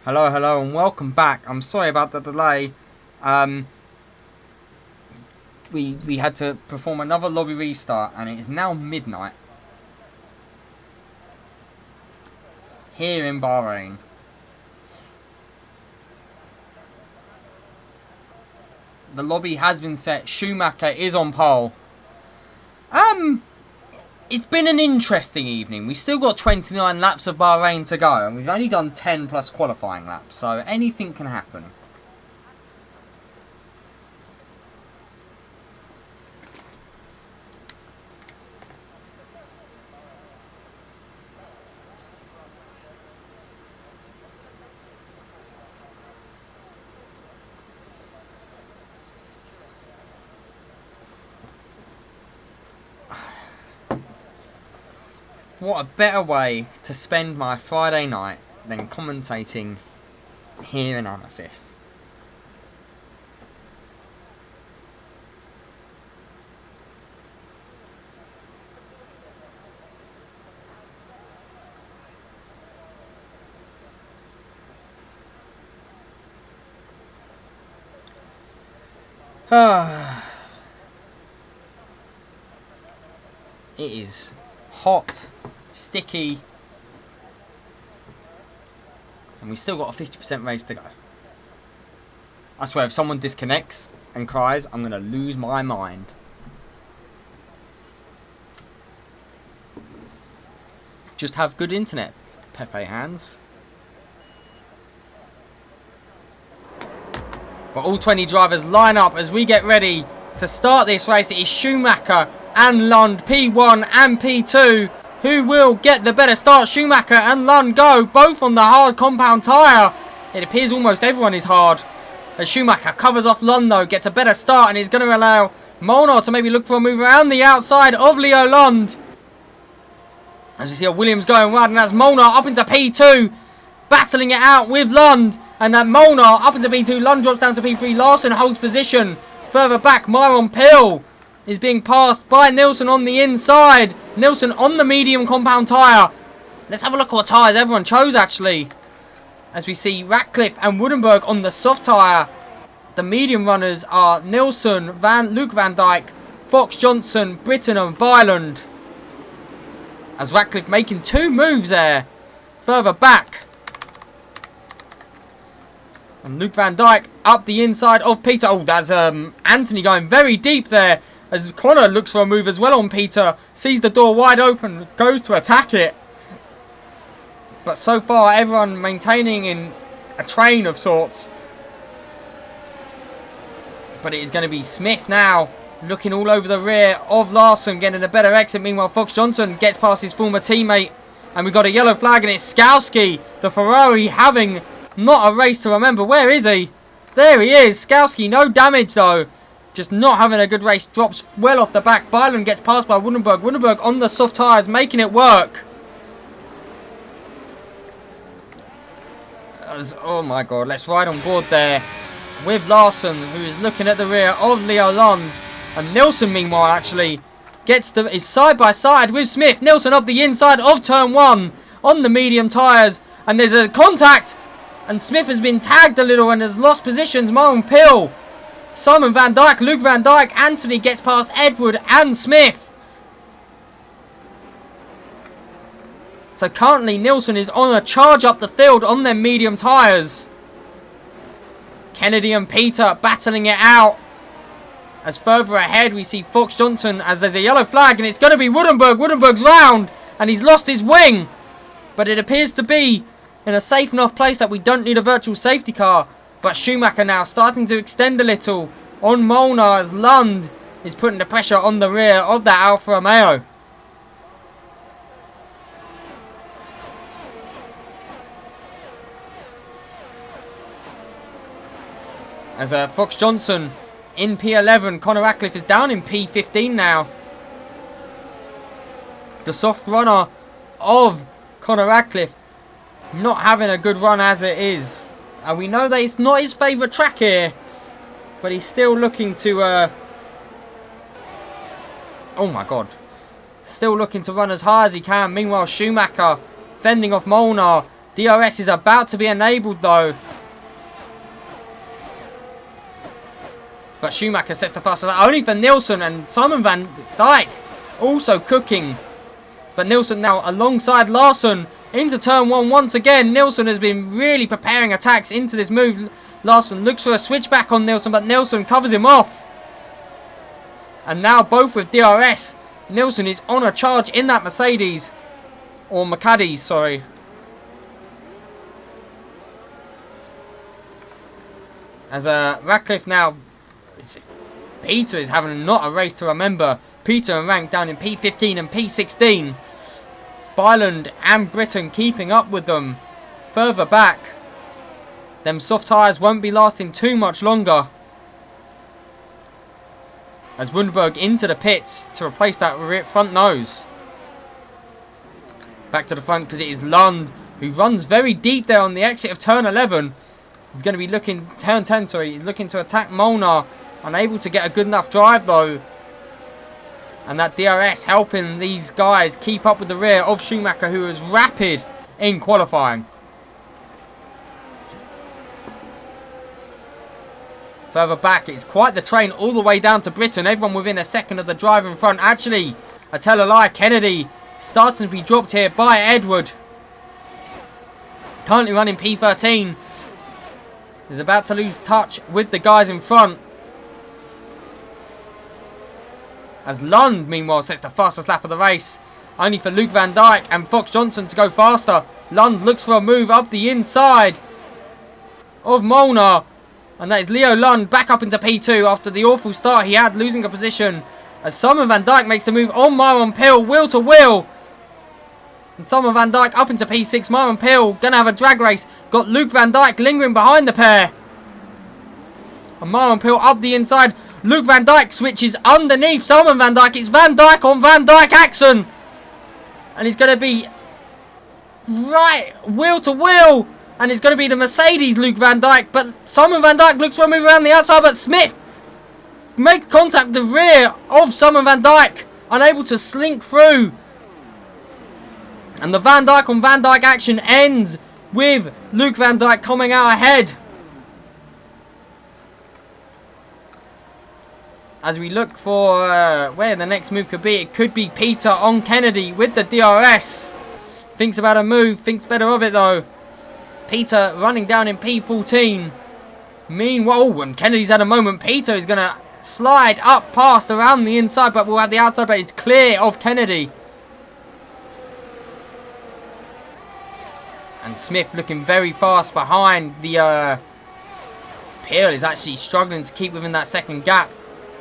Hello, hello, and welcome back. I'm sorry about the delay. We had to perform another lobby restart, and it is now midnight here in Bahrain. The lobby has been set. Schumacher is on pole. It's been an interesting evening. We still got 29 laps of Bahrain to go, and we've only done 10 plus qualifying laps, so anything can happen. What a better way to spend my Friday night than commentating here in Amethyst. It is hot, sticky, and we still got a 50% race to go. I swear, if someone disconnects and cries, I'm going to lose my mind. Just have good internet, Pepe hands. But all 20 drivers line up as we get ready to start this race. It is Schumacher and Lund, P1 and P2. Who will get the better start? Schumacher and Lund go, both on the hard compound tyre. It appears almost everyone is hard. As Schumacher covers off Lund though, gets a better start and is going to allow Molnar to maybe look for a move around the outside of Leo Lund. As you see a Williams going wide, and that's Molnar up into P2, battling it out with Lund. And that Molnar up into P2, Lund drops down to P3, Larson holds position. Further back, Myron Pill is being passed by Nilsson on the inside. Nilsson on the medium compound tyre. Let's have a look at what tyres everyone chose actually. As we see Ratcliffe and Woodenberg on the soft tyre. The medium runners are Nilsson, Luke Van Dijk, Fox Johnson, Britton and Byland. As Ratcliffe making two moves there. Further back. And Luke Van Dijk up the inside of Peter. Oh, that's Anthony going very deep there. As Connor looks for a move as well on Peter. Sees the door wide open. Goes to attack it. But so far, everyone maintaining in a train of sorts. But it is going to be Smith now. Looking all over the rear of Larson. Getting a better exit. Meanwhile, Fox Johnson gets past his former teammate. And we've got a yellow flag. And it's Skowski. The Ferrari having not a race to remember. Where is he? There he is. Skowski, no damage though. Just not having a good race. Drops well off the back. Byland gets passed by Woodenberg. Woodenberg on the soft tyres, making it work. Oh my god. Let's ride on board there with Larson, who is looking at the rear of Leo Lund. And Nilsson, meanwhile, actually is side by side with Smith. Nilsson up the inside of turn 1 on the medium tyres. And there's a contact. And Smith has been tagged a little and has lost positions. Myron Pill, Simon Van Dijk, Luke Van Dijk, Anthony gets past Edward and Smith. So currently Nilsson is on a charge up the field on their medium tyres. Kennedy and Peter battling it out. As further ahead we see Fox Johnson as there's a yellow flag and it's going to be Woodenberg. Woodenberg's round and he's lost his wing. But it appears to be in a safe enough place that we don't need a virtual safety car. But Schumacher now starting to extend a little on Molnar as Lund is putting the pressure on the rear of that Alfa Romeo. As Fox Johnson in P11, Conor Ratcliffe is down in P15 now. The soft runner of Conor Ratcliffe not having a good run as it is. And we know that it's not his favourite track here. But he's still looking to... oh my god. Still looking to run as high as he can. Meanwhile, Schumacher fending off Molnar. DRS is about to be enabled though. But Schumacher sets the fastest lap only for Nielsen, and Simon van Dijk also cooking. But Nielsen now alongside Larsson into turn 1 once again. Nielsen has been really preparing attacks into this move. Larsson looks for a switchback on Nielsen, but Nielsen covers him off. And now both with DRS. Nielsen is on a charge in that Mercedes. Or Mercedes, sorry. As Radcliffe now... Peter is having not a race to remember. Peter and Rank down in P15 and P16. Byland and Britton keeping up with them. Further back. Them soft tyres won't be lasting too much longer. As Wunderberg into the pits to replace that front nose. Back to the front because it is Lund who runs very deep there on the exit of turn 11. He's going to be looking, turn 10 sorry, he's looking to attack Molnar. Unable to get a good enough drive though. And that DRS helping these guys keep up with the rear of Schumacher, who was rapid in qualifying. Further back, it's quite the train all the way down to Britain. Everyone within a second of the driver in front. Actually, I tell a lie, Kennedy starting to be dropped here by Edward. Currently running P13. Is about to lose touch with the guys in front. As Lund, meanwhile, sets the fastest lap of the race. Only for Luke Van Dijk and Fox Johnson to go faster. Lund looks for a move up the inside of Molnar. And that is Leo Lund back up into P2 after the awful start he had, losing a position. As Simon Van Dijk makes the move on Myron Pill, wheel to wheel. And Simon Van Dijk up into P6. Myron Pill going to have a drag race. Got Luke Van Dijk lingering behind the pair. And Myron Pill up the inside. Luke Van Dijk switches underneath Simon Van Dijk. It's Van Dijk on Van Dijk action. And he's going to be right wheel to wheel. And it's going to be the Mercedes Luke Van Dijk. But Simon Van Dijk looks for a move around the outside. But Smith makes contact with the rear of Simon Van Dijk. Unable to slink through. And the Van Dijk on Van Dijk action ends with Luke Van Dijk coming out ahead. As we look for where the next move could be. It could be Peter on Kennedy with the DRS. Thinks about a move. Thinks better of it though. Peter running down in P14. Meanwhile, when Kennedy's had a moment, Peter is going to slide up past around the inside. But we'll have the outside, but it's clear of Kennedy. And Smith looking very fast behind the... Peel is actually struggling to keep within that second gap.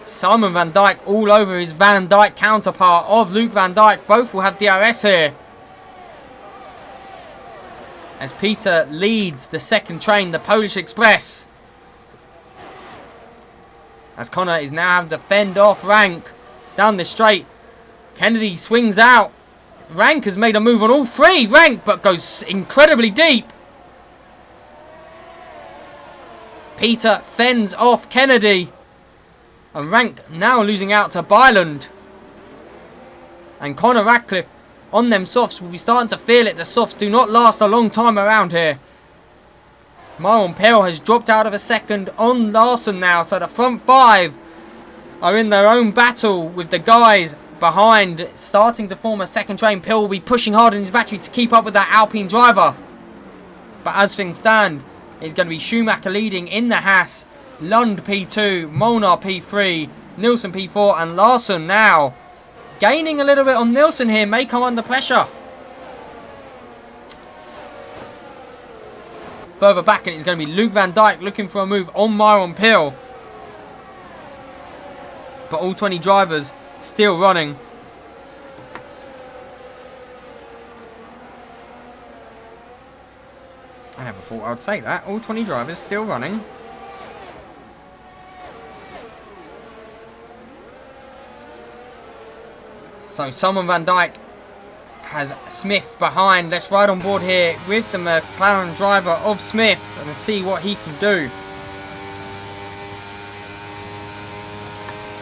Simon Van Dijk all over his Van Dijk counterpart of Luke Van Dijk. Both will have DRS here. As Peter leads the second train, the Polish Express. As Connor is now having to fend off Rank down the straight. Kennedy swings out. Rank has made a move on all three. Rank, but goes incredibly deep. Peter fends off Kennedy. And Rank now losing out to Byland. And Connor Radcliffe on them softs will be starting to feel it. The softs do not last a long time around here. Myron Pell has dropped out of a second on Larsson now. So the front five are in their own battle with the guys behind, starting to form a second train. Pill will be pushing hard in his battery to keep up with that Alpine driver. But as things stand, it's going to be Schumacher leading in the Haas. Lund P2, Molnar P3, Nielsen P4, and Larsson now gaining a little bit on Nielsen here. May come under pressure. Further back, and it's going to be Luke Van Dijk looking for a move on Myron Pill. But all 20 drivers still running. I never thought I'd say that. All 20 drivers still running. So Simon Van Dijk has Smith behind. Let's ride on board here with the McLaren driver of Smith and see what he can do.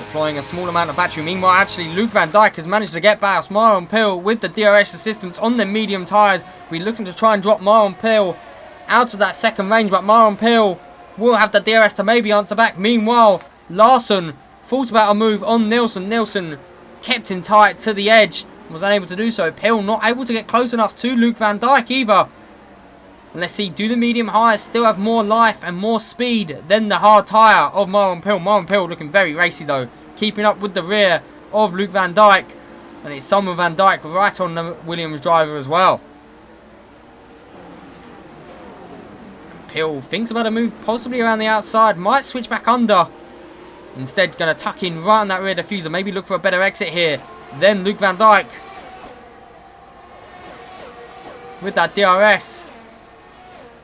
deploying a small amount of battery. Meanwhile, actually, Luke Van Dijk has managed to get past Myron Pill with the DRS assistance on the medium tyres. We're looking to try and drop Myron Pill out of that second range, but Myron Pill will have the DRS to maybe answer back. Meanwhile, Larson thought about a move on Nilsson. Nilsson kept in tight to the edge, was unable to do so. Pill not able to get close enough to Luke Van Dijk either. And let's see, do the medium hires still have more life and more speed than the hard tyre of Myron Pill? Myron Pill looking very racy though, keeping up with the rear of Luke Van Dijk. And it's Simon Van Dijk right on the Williams driver as well. Pill thinks about a move possibly around the outside, might switch back under. Instead, going to tuck in right on that rear diffuser, maybe look for a better exit here. Then Luke Van Dijk with that DRS.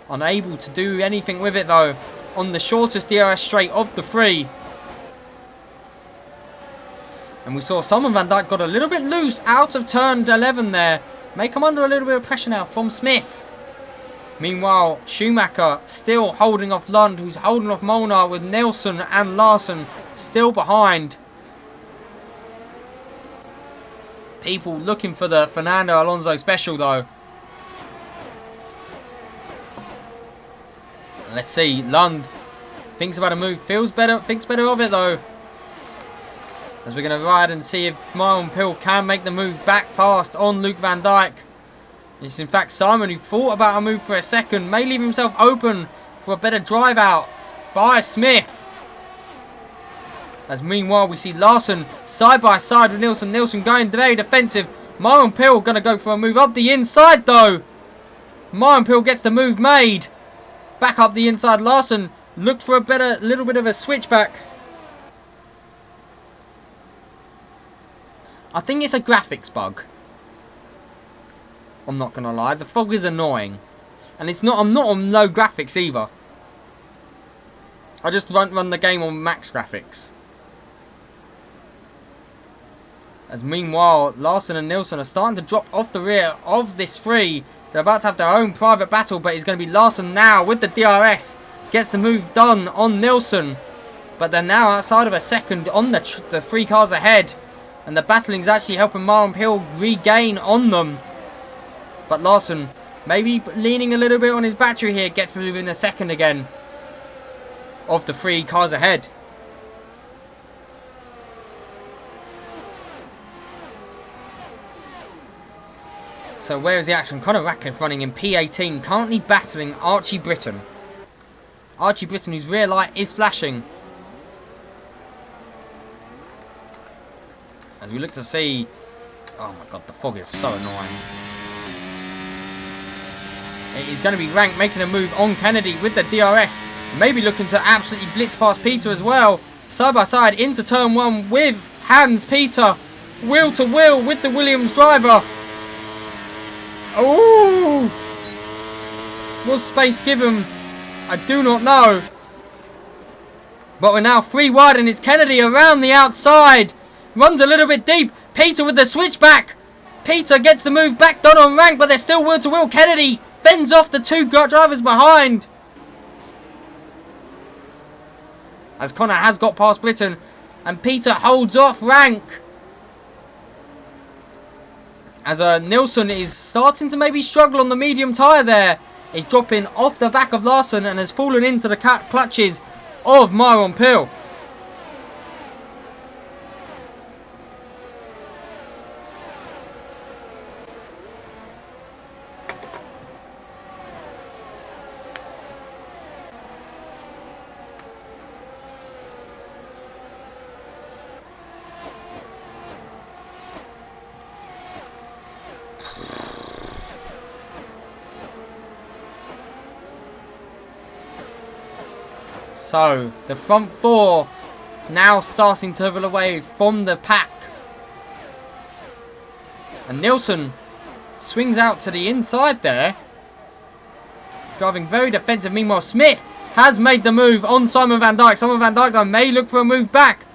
Unable to do anything with it though on the shortest DRS straight of the three. And we saw Simon Van Dijk got a little bit loose out of turn 11 there. May come under a little bit of pressure now from Smith. Meanwhile, Schumacher still holding off Lund, who's holding off Molnar, with Nelson and Larson still behind. People looking for the Fernando Alonso special though. Let's see, Lund thinks about a move, thinks better of it though. As we're going to ride and see if Myron Pill can make the move back past on Luke Van Dijk. It's in fact Simon who thought about a move for a second, may leave himself open for a better drive out by Smith. As meanwhile we see Larson side by side with Nilsson. Nilsson going very defensive. Myron Pill going to go for a move up the inside though. Myron Pill gets the move made. Back up the inside, Larson looked for a little bit of a switchback. I think it's a graphics bug. I'm not gonna lie, the fog is annoying, and I'm not on low graphics either. I just run the game on max graphics. As meanwhile, Larson and Nilsson are starting to drop off the rear of this three. They're about to have their own private battle, but it's going to be Larson now with the DRS. Gets the move done on Nilsson. But they're now outside of a second on the 3 cars ahead. And the battling is actually helping Myron Pill regain on them. But Larson, maybe leaning a little bit on his battery here, gets moving a second again of the 3 cars ahead. So where is the action? Conor Ratcliffe running in P18, currently battling Archie Britton. Archie Britton, whose rear light is flashing. As we look to see... Oh my god, the fog is so annoying. It is going to be Rank making a move on Kennedy with the DRS. Maybe looking to absolutely blitz past Peter as well. Side by side into turn 1 with Hans Peter. Wheel to wheel with the Williams driver. Oh! Was space given? I do not know. But we're now 3 wide and it's Kennedy around the outside. Runs a little bit deep. Peter with the switchback. Peter gets the move back done on Rank, but they're still wheel to wheel. Kennedy fends off the 2 drivers behind. As Connor has got past Britton and Peter holds off Rank. As Nilsson is starting to maybe struggle on the medium tyre there. He's dropping off the back of Larson and has fallen into the clutches of Myron Pill. So, the front 4 now starting to pull away from the pack. And Nilsson swings out to the inside there. Driving very defensive. Meanwhile, Smith has made the move on Simon Van Dijk. Simon Van Dijk though may look for a move back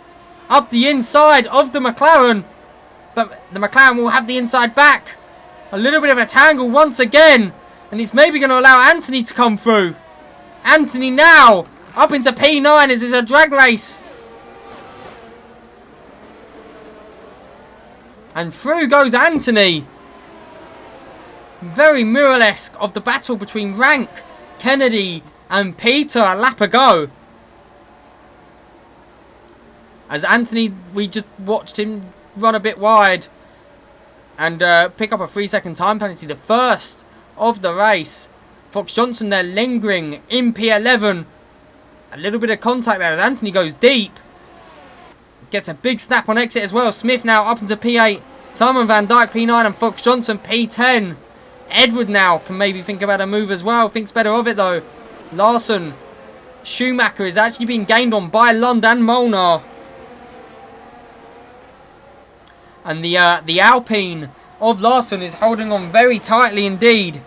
up the inside of the McLaren. But the McLaren will have the inside back. A little bit of a tangle once again. And it's maybe going to allow Anthony to come through. Anthony now up into P9 as it's a drag race. And through goes Anthony. Very Muralesque of the battle between Rank, Kennedy and Peter a lap ago. As Anthony, we just watched him run a bit wide and pick up a 3-second time penalty. The first of the race. Fox Johnson there lingering in P11. A little bit of contact there as Anthony goes deep. Gets a big snap on exit as well. Smith now up into P8. Simon Van Dijk P9 and Fox Johnson P10. Edward now can maybe think about a move as well. Thinks better of it though. Larson. Schumacher is actually being gained on by Lund and Molnar. And the Alpine of Larson is holding on very tightly indeed.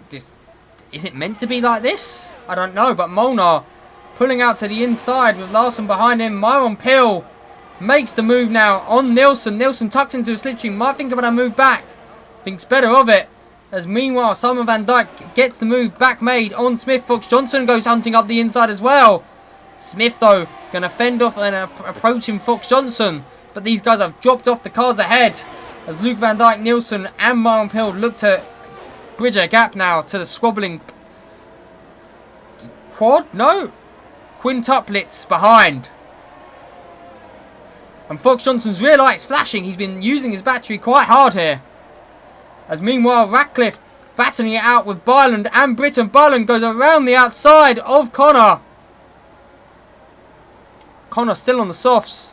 This is it meant to be like this? I don't know, but Molnar pulling out to the inside with Larson behind him. Myron Pill makes the move now on Nilsson. Nilsson tucks into a slipstream, might think about a move back. Thinks better of it. As meanwhile, Simon Van Dijk gets the move back made on Smith. Fox Johnson goes hunting up the inside as well. Smith, though, going to fend off and approaching Fox Johnson. But these guys have dropped off the cars ahead. As Luke Van Dijk, Nilsson and Myron Pill look to bridge a gap now to the squabbling quintuplets behind. And Fox Johnson's rear light's flashing. He's been using his battery quite hard here. As meanwhile, Ratcliffe battling it out with Byland and Britton. Byland goes around the outside of Connor. Connor still on the softs.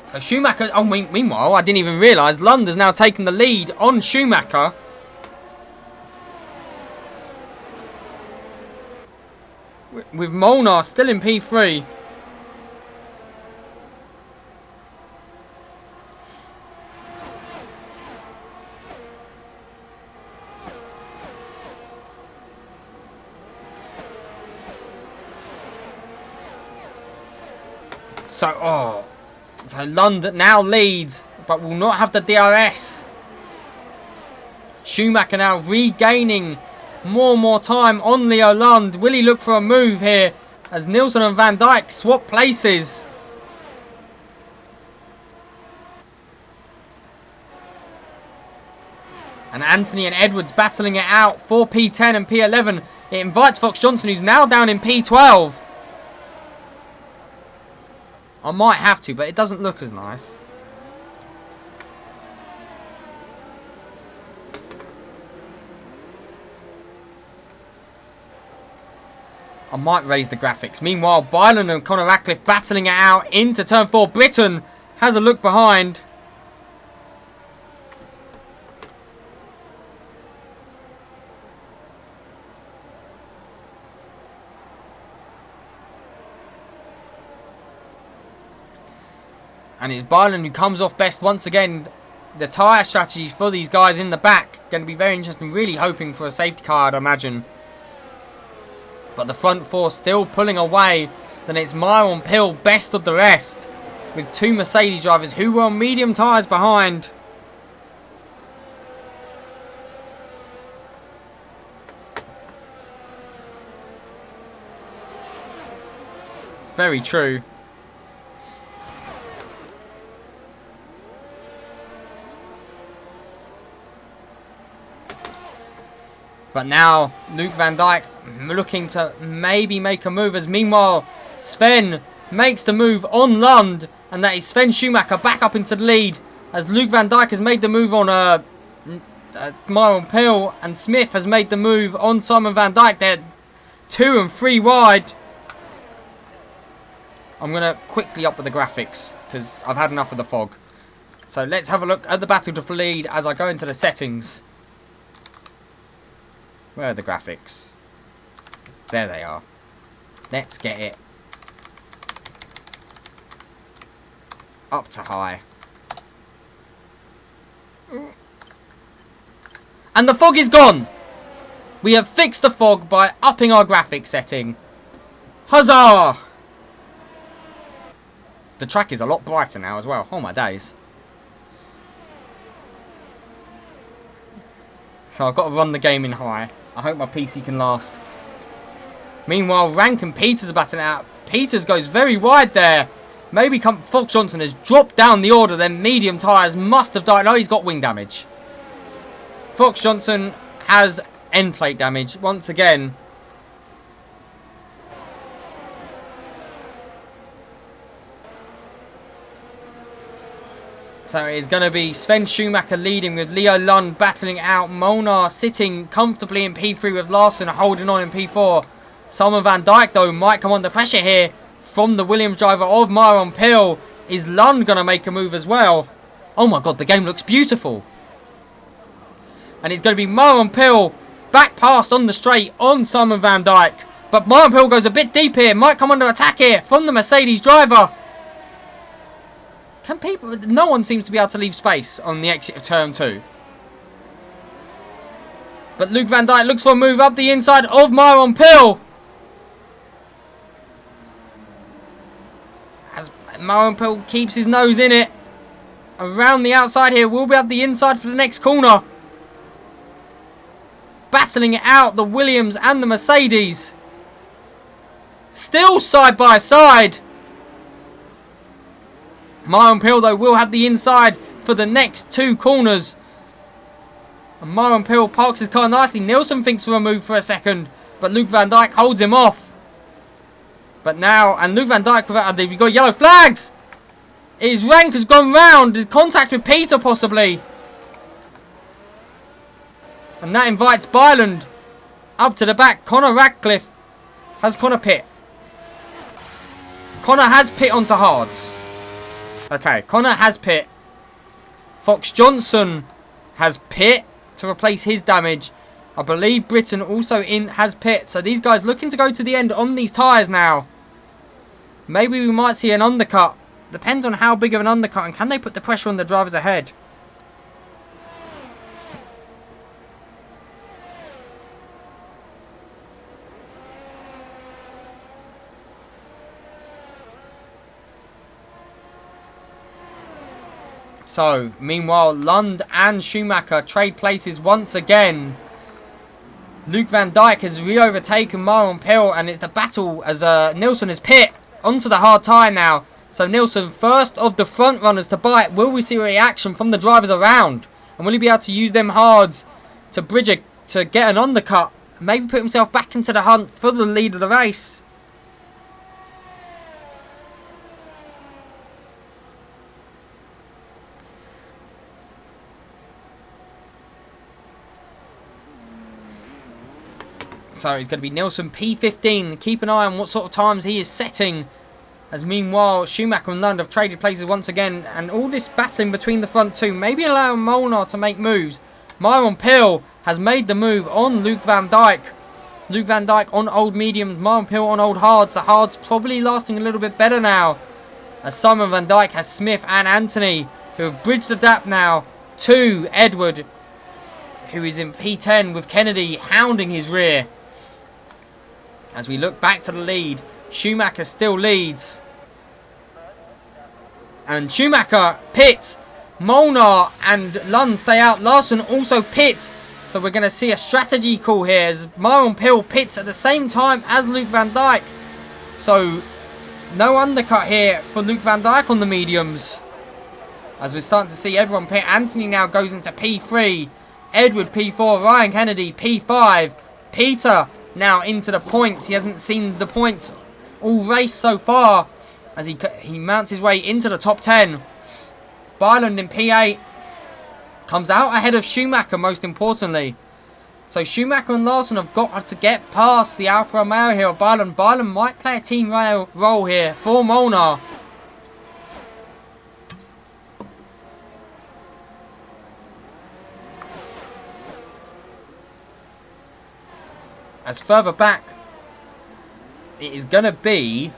So Schumacher, meanwhile, I didn't even realise Lund has now taken the lead on Schumacher. With Molnar still in P3. So Lund now leads, but will not have the DRS. Schumacher now regaining more time on Leo Lund. Will he look for a move here as Nilsson and Van Dijk swap places? And Anthony and Edwards battling it out for P10 and P11. It invites Fox Johnson, who's now down in P12. I might have to, but it doesn't look as nice. I might raise the graphics. Meanwhile, Byland and Conor Ratcliffe battling it out into turn 4. Britton has a look behind. And it's Byland who comes off best once again. The tyre strategy for these guys in the back going to be very interesting. Really hoping for a safety car, I'd imagine. But the front four still pulling away. Then it's Myron Pill, best of the rest. With two Mercedes drivers who were on medium tyres behind. Very true. But now, Luke Van Dijk looking to maybe make a move. As meanwhile, Sven makes the move on Lund. And that is Sven Schumacher back up into the lead. As Luke Van Dijk has made the move on Myron Pill. And Smith has made the move on Simon Van Dijk. They're 2 and 3 wide. I'm going to quickly up with the graphics, because I've had enough of the fog. So let's have a look at the battle to lead as I go into the settings. Where are the graphics? There they are. Let's get it up to high. And the fog is gone! We have fixed the fog by upping our graphics setting. Huzzah! The track is a lot brighter now as well. Oh my days. So I've got to run the game in high. I hope my PC can last. Meanwhile, Rank and Peters are battling out. Peters goes very wide there. Maybe Fox Johnson has dropped down the order. Then medium tyres must have died. No, he's got wing damage. Fox Johnson has end plate damage once again. So it's going to be Sven Schumacher leading with Leo Lund battling out. Molnar sitting comfortably in P3 with Larson holding on in P4. Simon Van Dijk though might come under pressure here from the Williams driver of Myron Pill. Is Lund going to make a move as well? Oh my god, the game looks beautiful. And it's going to be Myron Pill back past on the straight on Simon Van Dijk. But Myron Pill goes a bit deep here. Might come under attack here from the Mercedes driver. Can people... No one seems to be able to leave space on the exit of turn 2. But Luke Van Dijk looks for a move up the inside of Myron Pill. As Myron Pill keeps his nose in it. Around the outside here. We'll be at the inside for the next corner. Battling it out, the Williams and the Mercedes. Still side by side. Myron Pill, though, will have the inside for the next 2 corners. And Myron Pill parks his car nicely. Nielsen thinks for a move for a second, but Luke Van Dijk holds him off. But now, and Luke Van Dijk, they've got yellow flags. His rank has gone round. His contact with Peter, possibly. And that invites Byland up to the back. Connor Radcliffe has Connor pit. Connor has pit onto hards. Okay, Connor has pit. Fox Johnson has pit to replace his damage. I believe Britain also has pit. So these guys looking to go to the end on these tyres now. Maybe we might see an undercut. Depends on how big of an undercut and can they put the pressure on the drivers ahead. So, meanwhile, Lund and Schumacher trade places once again. Luke Van Dijk has re-overtaken Myron Pill, and it's the battle as Nielsen is pit onto the hard tyre now. So Nielsen, first of the front runners to bite. Will we see a reaction from the drivers around? And will he be able to use them hards to to get an undercut? Maybe put himself back into the hunt for the lead of the race? So it's going to be Nielsen P15. Keep an eye on what sort of times he is setting. As meanwhile, Schumacher and Lund have traded places once again. And all this battling between the front 2. Maybe allowing Molnar to make moves. Myron Pill has made the move on Luke Van Dijk. Luke Van Dijk on old mediums. Myron Pill on old hards. The hards probably lasting a little bit better now. As Simon Van Dijk has Smith and Anthony, who have bridged the gap now to Edward, who is in P10 with Kennedy hounding his rear. As we look back to the lead, Schumacher still leads. And Schumacher pits. Molnar and Lund stay out. Larson also pits. So we're going to see a strategy call here as Myron Pill pits at the same time as Luke Van Dijk. So no undercut here for Luke Van Dijk on the mediums. As we're starting to see everyone pit. Anthony now goes into P3. Edward P4. Ryan Kennedy P5. Peter now into the points. He hasn't seen the points all race so far as he mounts his way into the top 10. Byland in P8 comes out ahead of Schumacher, most importantly. So Schumacher and Larson have got to get past the Alfa Romeo here of Byland. Byland might play a team role here for Molnar. As further back, it is going to be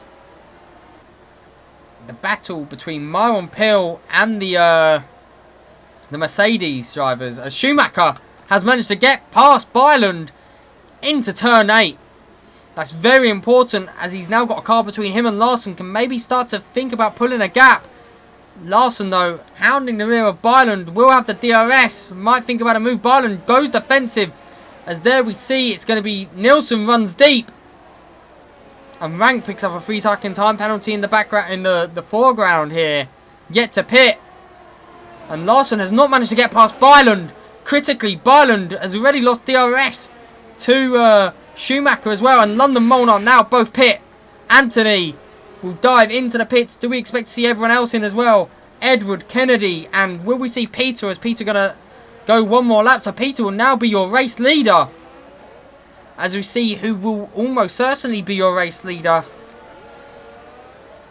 the battle between Myron Pill and the Mercedes drivers. As Schumacher has managed to get past Byland into turn 8. That's very important, as he's now got a car between him and Larson. Can maybe start to think about pulling a gap. Larson, though, hounding the rear of Byland, will have the DRS. Might think about a move. Byland goes defensive, as there we see it's going to be Nielsen runs deep. And Rank picks up a 3-second time penalty in the background, in the foreground here. Yet to pit. And Larson has not managed to get past Byland. Critically, Byland has already lost DRS to Schumacher as well. And London Molnar now both pit. Anthony will dive into the pits. Do we expect to see everyone else in as well? Edward, Kennedy, and will we see Peter? Is Peter going to go one more lap? So Peter will now be your race leader. As we see who will almost certainly be your race leader.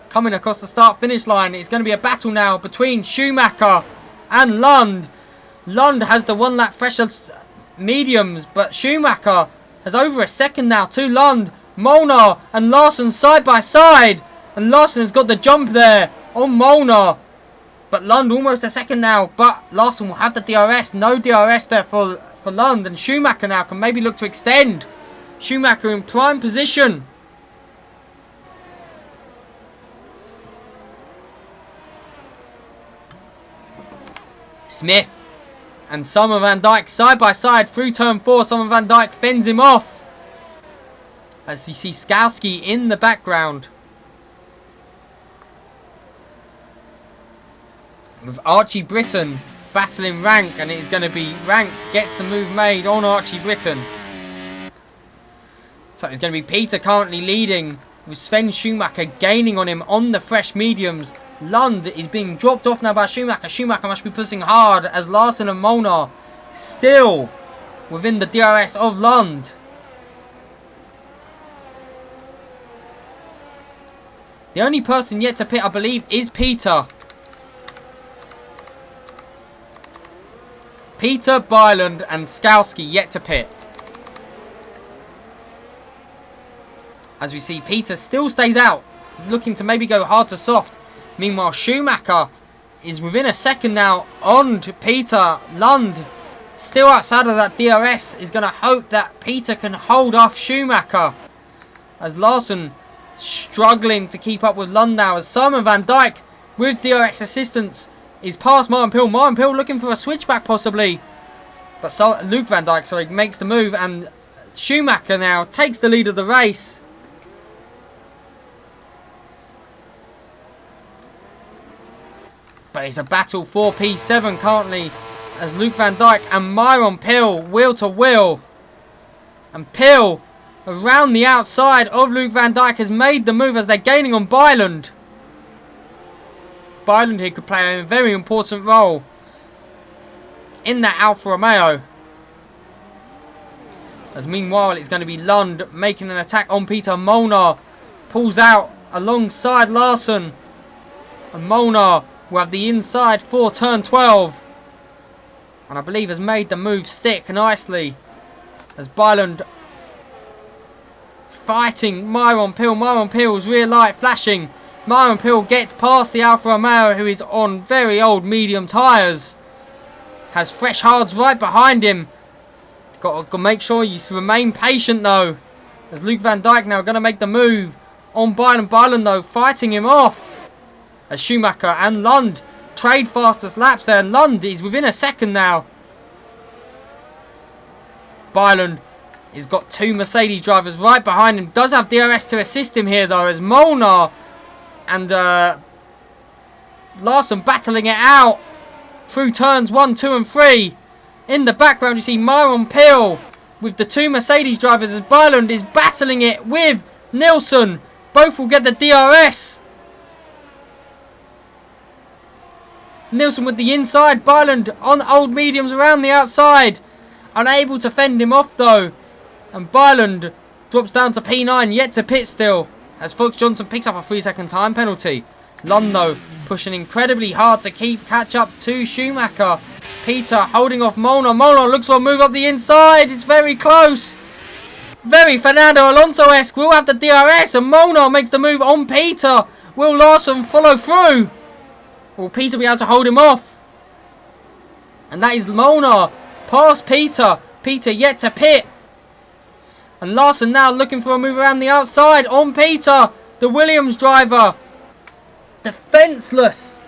Coming across the start-finish line. It's going to be a battle now between Schumacher and Lund. Lund has the 1 lap fresher mediums, but Schumacher has over a second now to Lund. Molnar and Larson side by side. And Larson has got the jump there on Molnar. But Lund almost a second now. But Larson will have the DRS. No DRS there for Lund. And Schumacher now can maybe look to extend. Schumacher in prime position. Smith and Summer Van Dyke side by side through turn 4. Summer Van Dyke fends him off. As you see Skowski in the background. With Archie Britton battling Rank. And it is going to be Rank gets the move made on Archie Britton. So it's going to be Peter currently leading. With Sven Schumacher gaining on him on the fresh mediums. Lund is being dropped off now by Schumacher. Schumacher must be pushing hard as Larson and Molnar still within the DRS of Lund. The only person yet to pit, I believe, is Peter. Peter, Byland and Skowski yet to pit. As we see, Peter still stays out, looking to maybe go hard to soft. Meanwhile, Schumacher is within a second now on to Peter. Lund, still outside of that DRS, is going to hope that Peter can hold off Schumacher. As Larson struggling to keep up with Lund now. As Simon Van Dyke, with DRS assistance, is past Martin Pill. Martin Pill looking for a switchback possibly. But Luke Van Dyke, sorry, makes the move. And Schumacher now takes the lead of the race. But it's a battle for P7 currently, as Luke Van Dyke and Myron Pill wheel to wheel. And Pill around the outside of Luke Van Dyke has made the move as they're gaining on Byland. Byland here could play a very important role in that Alfa Romeo. As meanwhile it's going to be Lund making an attack on Peter. Molnar pulls out alongside Larson. And Molnar will have the inside for turn 12. And I believe has made the move stick nicely. As Byland fighting Myron Pill. Myron Pill's rear light flashing. Myron Pill gets past the Alfa Romeo, who is on very old medium tyres. Has fresh hards right behind him. Got to make sure you remain patient though. As Luke Van Dyke now going to make the move on Byland. Byland though fighting him off. As Schumacher and Lund trade fastest laps there. Lund is within a second now. Byland has got 2 Mercedes drivers right behind him. Does have DRS to assist him here though. As Molnar and Larson battling it out through turns 1, 2 and 3. In the background you see Myron Pill with the 2 Mercedes drivers as Byland is battling it with Nilsson. Both will get the DRS. Nilsson with the inside. Byland on old mediums around the outside. Unable to fend him off though. And Byland drops down to P9. Yet to pit still. As Fox Johnson picks up a 3-second time penalty. Lund though pushing incredibly hard to catch up to Schumacher. Peter holding off Molnar. Molnar looks for a move up the inside. It's very close. Very Fernando Alonso-esque. Will have the DRS. And Molnar makes the move on Peter. Will Larson follow through? Will Peter be able to hold him off? And that is Molnar past Peter. Peter yet to pit. And Larson now looking for a move around the outside on Peter, the Williams driver. Defenceless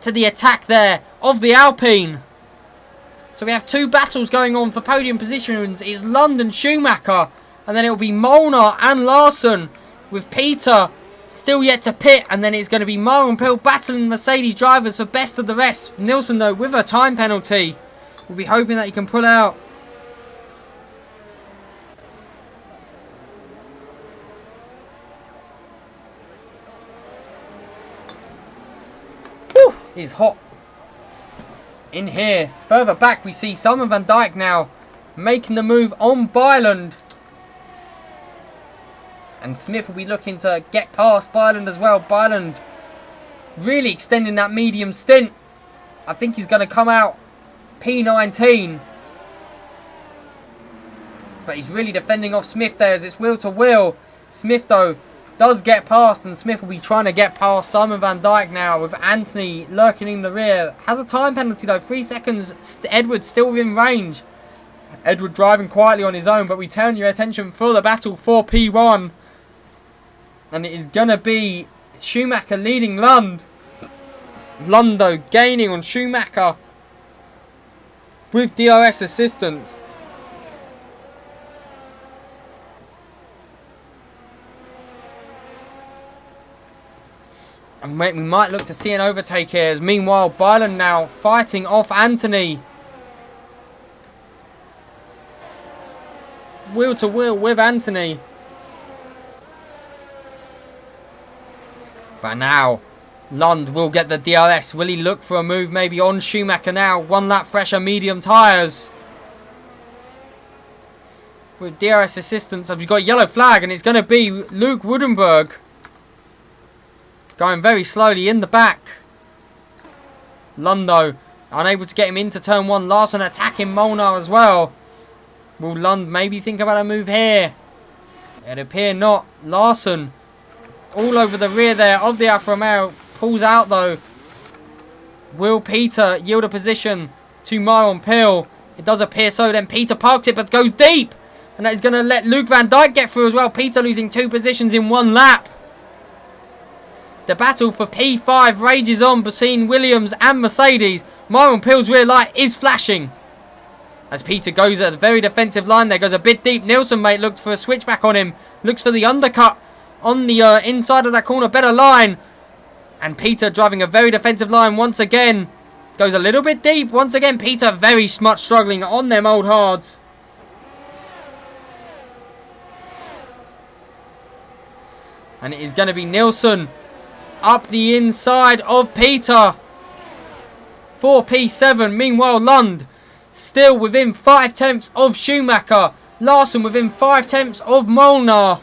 to the attack there of the Alpine. So we have two battles going on for podium positions. It's London Schumacher, and then it will be Molnar and Larson, with Peter still yet to pit, and then it's going to be Myron Pill battling Mercedes drivers for best of the rest. Nilsson though with a time penalty. We'll be hoping that he can pull out. Whew, it's hot in here. Further back we see Simon Van Dijk now making the move on Byland. And Smith will be looking to get past Byland as well. Byland really extending that medium stint. I think he's going to come out P19. But he's really defending off Smith there as it's wheel to wheel. Smith though does get past, and Smith will be trying to get past Simon Van Dijk now with Anthony lurking in the rear. Has a time penalty though, 3 seconds. Edward still within range. Edward driving quietly on his own, but we turn your attention for the battle for P1. And it is going to be Schumacher leading Lund. Lund though gaining on Schumacher with DRS assistance. And we might look to see an overtake here, as meanwhile Byland now fighting off Anthony. Wheel to wheel with Anthony. But now Lund will get the DRS. Will he look for a move maybe on Schumacher now? 1 lap fresher, medium tyres. With DRS assistance, we've got a yellow flag, and it's going to be Luke Woodenberg. Going very slowly in the back. Lund though unable to get him into turn 1. Larson attacking Molnar as well. Will Lund maybe think about a move here? It appear not. Larson all over the rear there of the Alfa Romeo. Pulls out though. Will Peter yield a position to Myron Pill? It does appear so. Then Peter parks it but goes deep. And that is going to let Luke Van Dijk get through as well. Peter losing 2 positions in 1 lap. The battle for P5 rages on between Williams and Mercedes. Myron Pill's rear light is flashing. As Peter goes at a very defensive line there. Goes a bit deep. Nilsson mate looked for a switchback on him. Looks for the undercut on the inside of that corner. Better line. And Peter driving a very defensive line once again. Goes a little bit deep. Once again Peter very much struggling on them old hards. And it is going to be Nilsson up the inside of Peter for P7. Meanwhile Lund still within 5/10 of Schumacher. Larson within 5/10 of Molnar.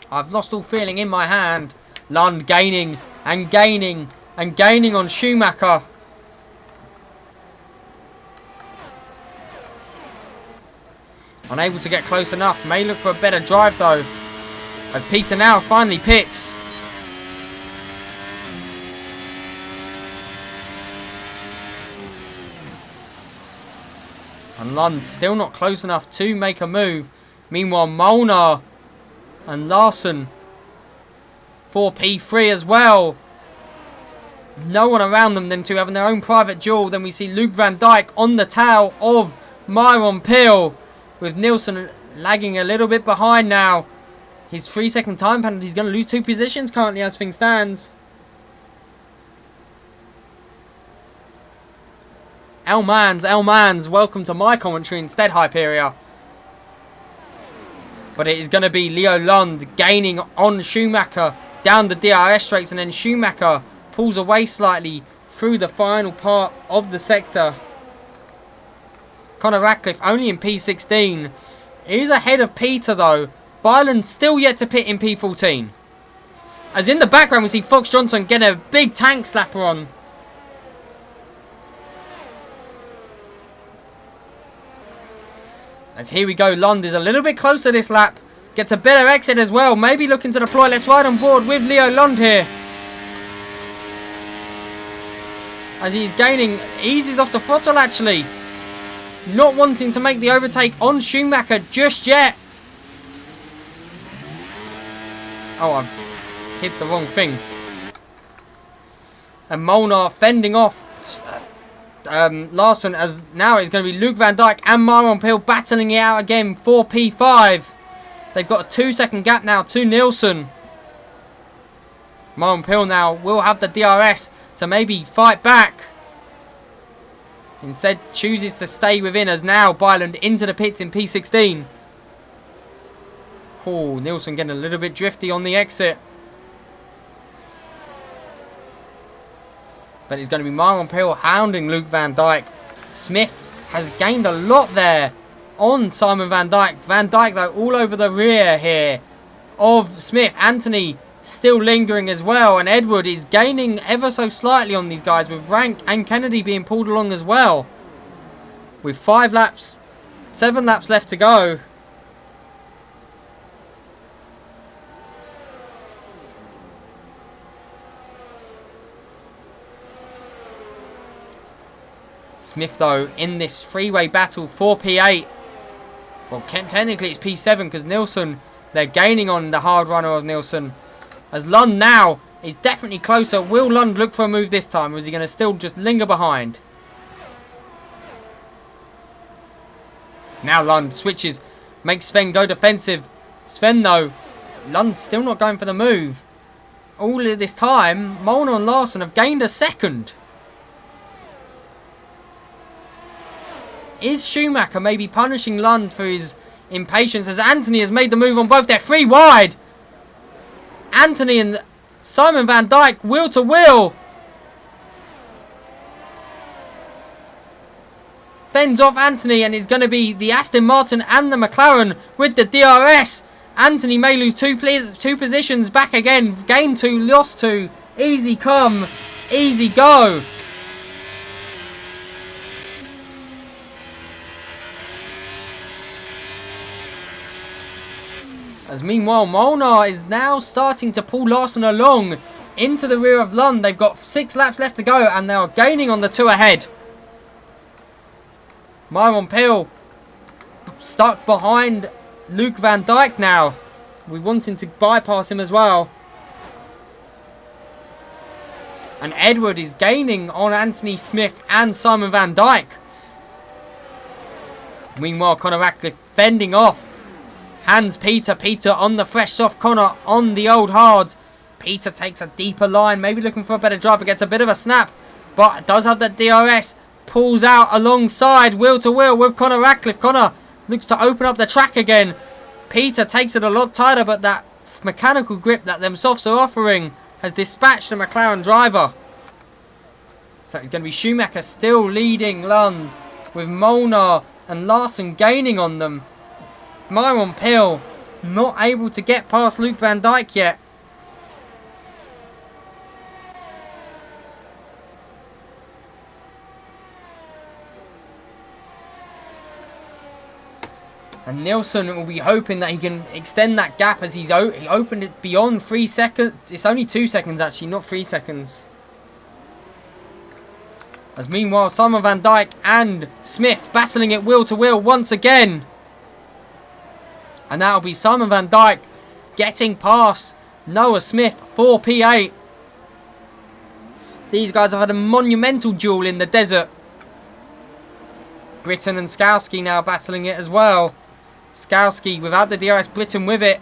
I've lost all feeling in my hand. Lund gaining and gaining and gaining on Schumacher. Unable to get close enough. May look for a better drive though. As Peter now finally pits. And Lund still not close enough to make a move. Meanwhile Molnar and Larson for P3 as well. No one around them, them two having their own private duel. Then we see Luke Van Dijk on the tail of Myron Pill, with Nilsson lagging a little bit behind now. His 3-second time penalty. He's going to lose 2 positions currently as things stands. Elmans, welcome to my commentary instead, Hyperia. But it is going to be Leo Lund gaining on Schumacher down the DRS straights, and then Schumacher pulls away slightly through the final part of the sector. Conor Radcliffe only in P16. He is ahead of Peter though. Byland still yet to pit in P14. As in the background we see Fox Johnson get a big tank slapper on. As here we go, Lund is a little bit closer this lap. Gets a better exit as well. Maybe looking to deploy. Let's ride on board with Leo Lund here. as he's gaining, eases off the throttle actually. Not wanting to make the overtake on Schumacher just yet. Oh, I've hit the wrong thing. And Molnar fending off Larson, as now it's going to be Luke Van Dijk and Myron Pill battling it out again for P5. They've got a 2-second gap now to Nielsen. Myron Pill now will have the DRS to maybe fight back. Instead chooses to stay within, as now Byland into the pits in P16. Oh, Nielsen getting a little bit drifty on the exit. But it's going to be Myron Pill hounding Luke Van Dijk. Smith has gained a lot there on Simon Van Dijk. Van Dijk, though, all over the rear here of Smith. Anthony still lingering as well. And Edward is gaining ever so slightly on these guys, with Rank and Kennedy being pulled along as well. With 7 laps left to go. Smith, though, in this freeway battle for P8. Well, technically it's P7 because Nielsen, they're gaining on the hard runner of Nielsen. As Lund now is definitely closer. Will Lund look for a move this time, or is he going to still just linger behind? Now Lund switches, makes Sven go defensive. Sven, though, Lund still not going for the move. All of this time, Molnar and Larson have gained a second. Is Schumacher maybe punishing Lund for his impatience, as Anthony has made the move on both? They're 3 wide. Anthony and Simon Van Dijk wheel to wheel. Fends off Anthony, and it's going to be the Aston Martin and the McLaren with the DRS. Anthony may lose two positions back again. Gain 2, lost 2. Easy come, easy go. As meanwhile, Molnar is now starting to pull Larson along into the rear of Lund. They've got 6 laps left to go, and they are gaining on the 2 ahead. Myron Pill stuck behind Luke Van Dijk now. We wanting to bypass him as well. And Edward is gaining on Anthony Smith and Simon Van Dijk. Meanwhile, Conor Ratcliffe fending off. Hands Peter. Peter on the fresh soft. Connor on the old hards. Peter takes a deeper line. Maybe looking for a better driver. Gets a bit of a snap. But does have that DRS. Pulls out alongside. Wheel to wheel with Conor Ratcliffe. Connor looks to open up the track again. Peter takes it a lot tighter. But that mechanical grip that them softs are offering has dispatched the McLaren driver. So it's going to be Schumacher still leading Lund, with Molnar and Larson gaining on them. Myron Pill not able to get past Luke Van Dijk yet. And Nielsen will be hoping that he can extend that gap, as he opened it beyond 3 seconds. It's only 2 seconds actually, not 3 seconds. As meanwhile, Simon Van Dijk and Smith battling it wheel to wheel once again. And that'll be Simon Van Dijk getting past Noah Smith for P8. These guys have had a monumental duel in the desert. Britton and Skowski now battling it as well. Skowski without the DRS, Britton with it.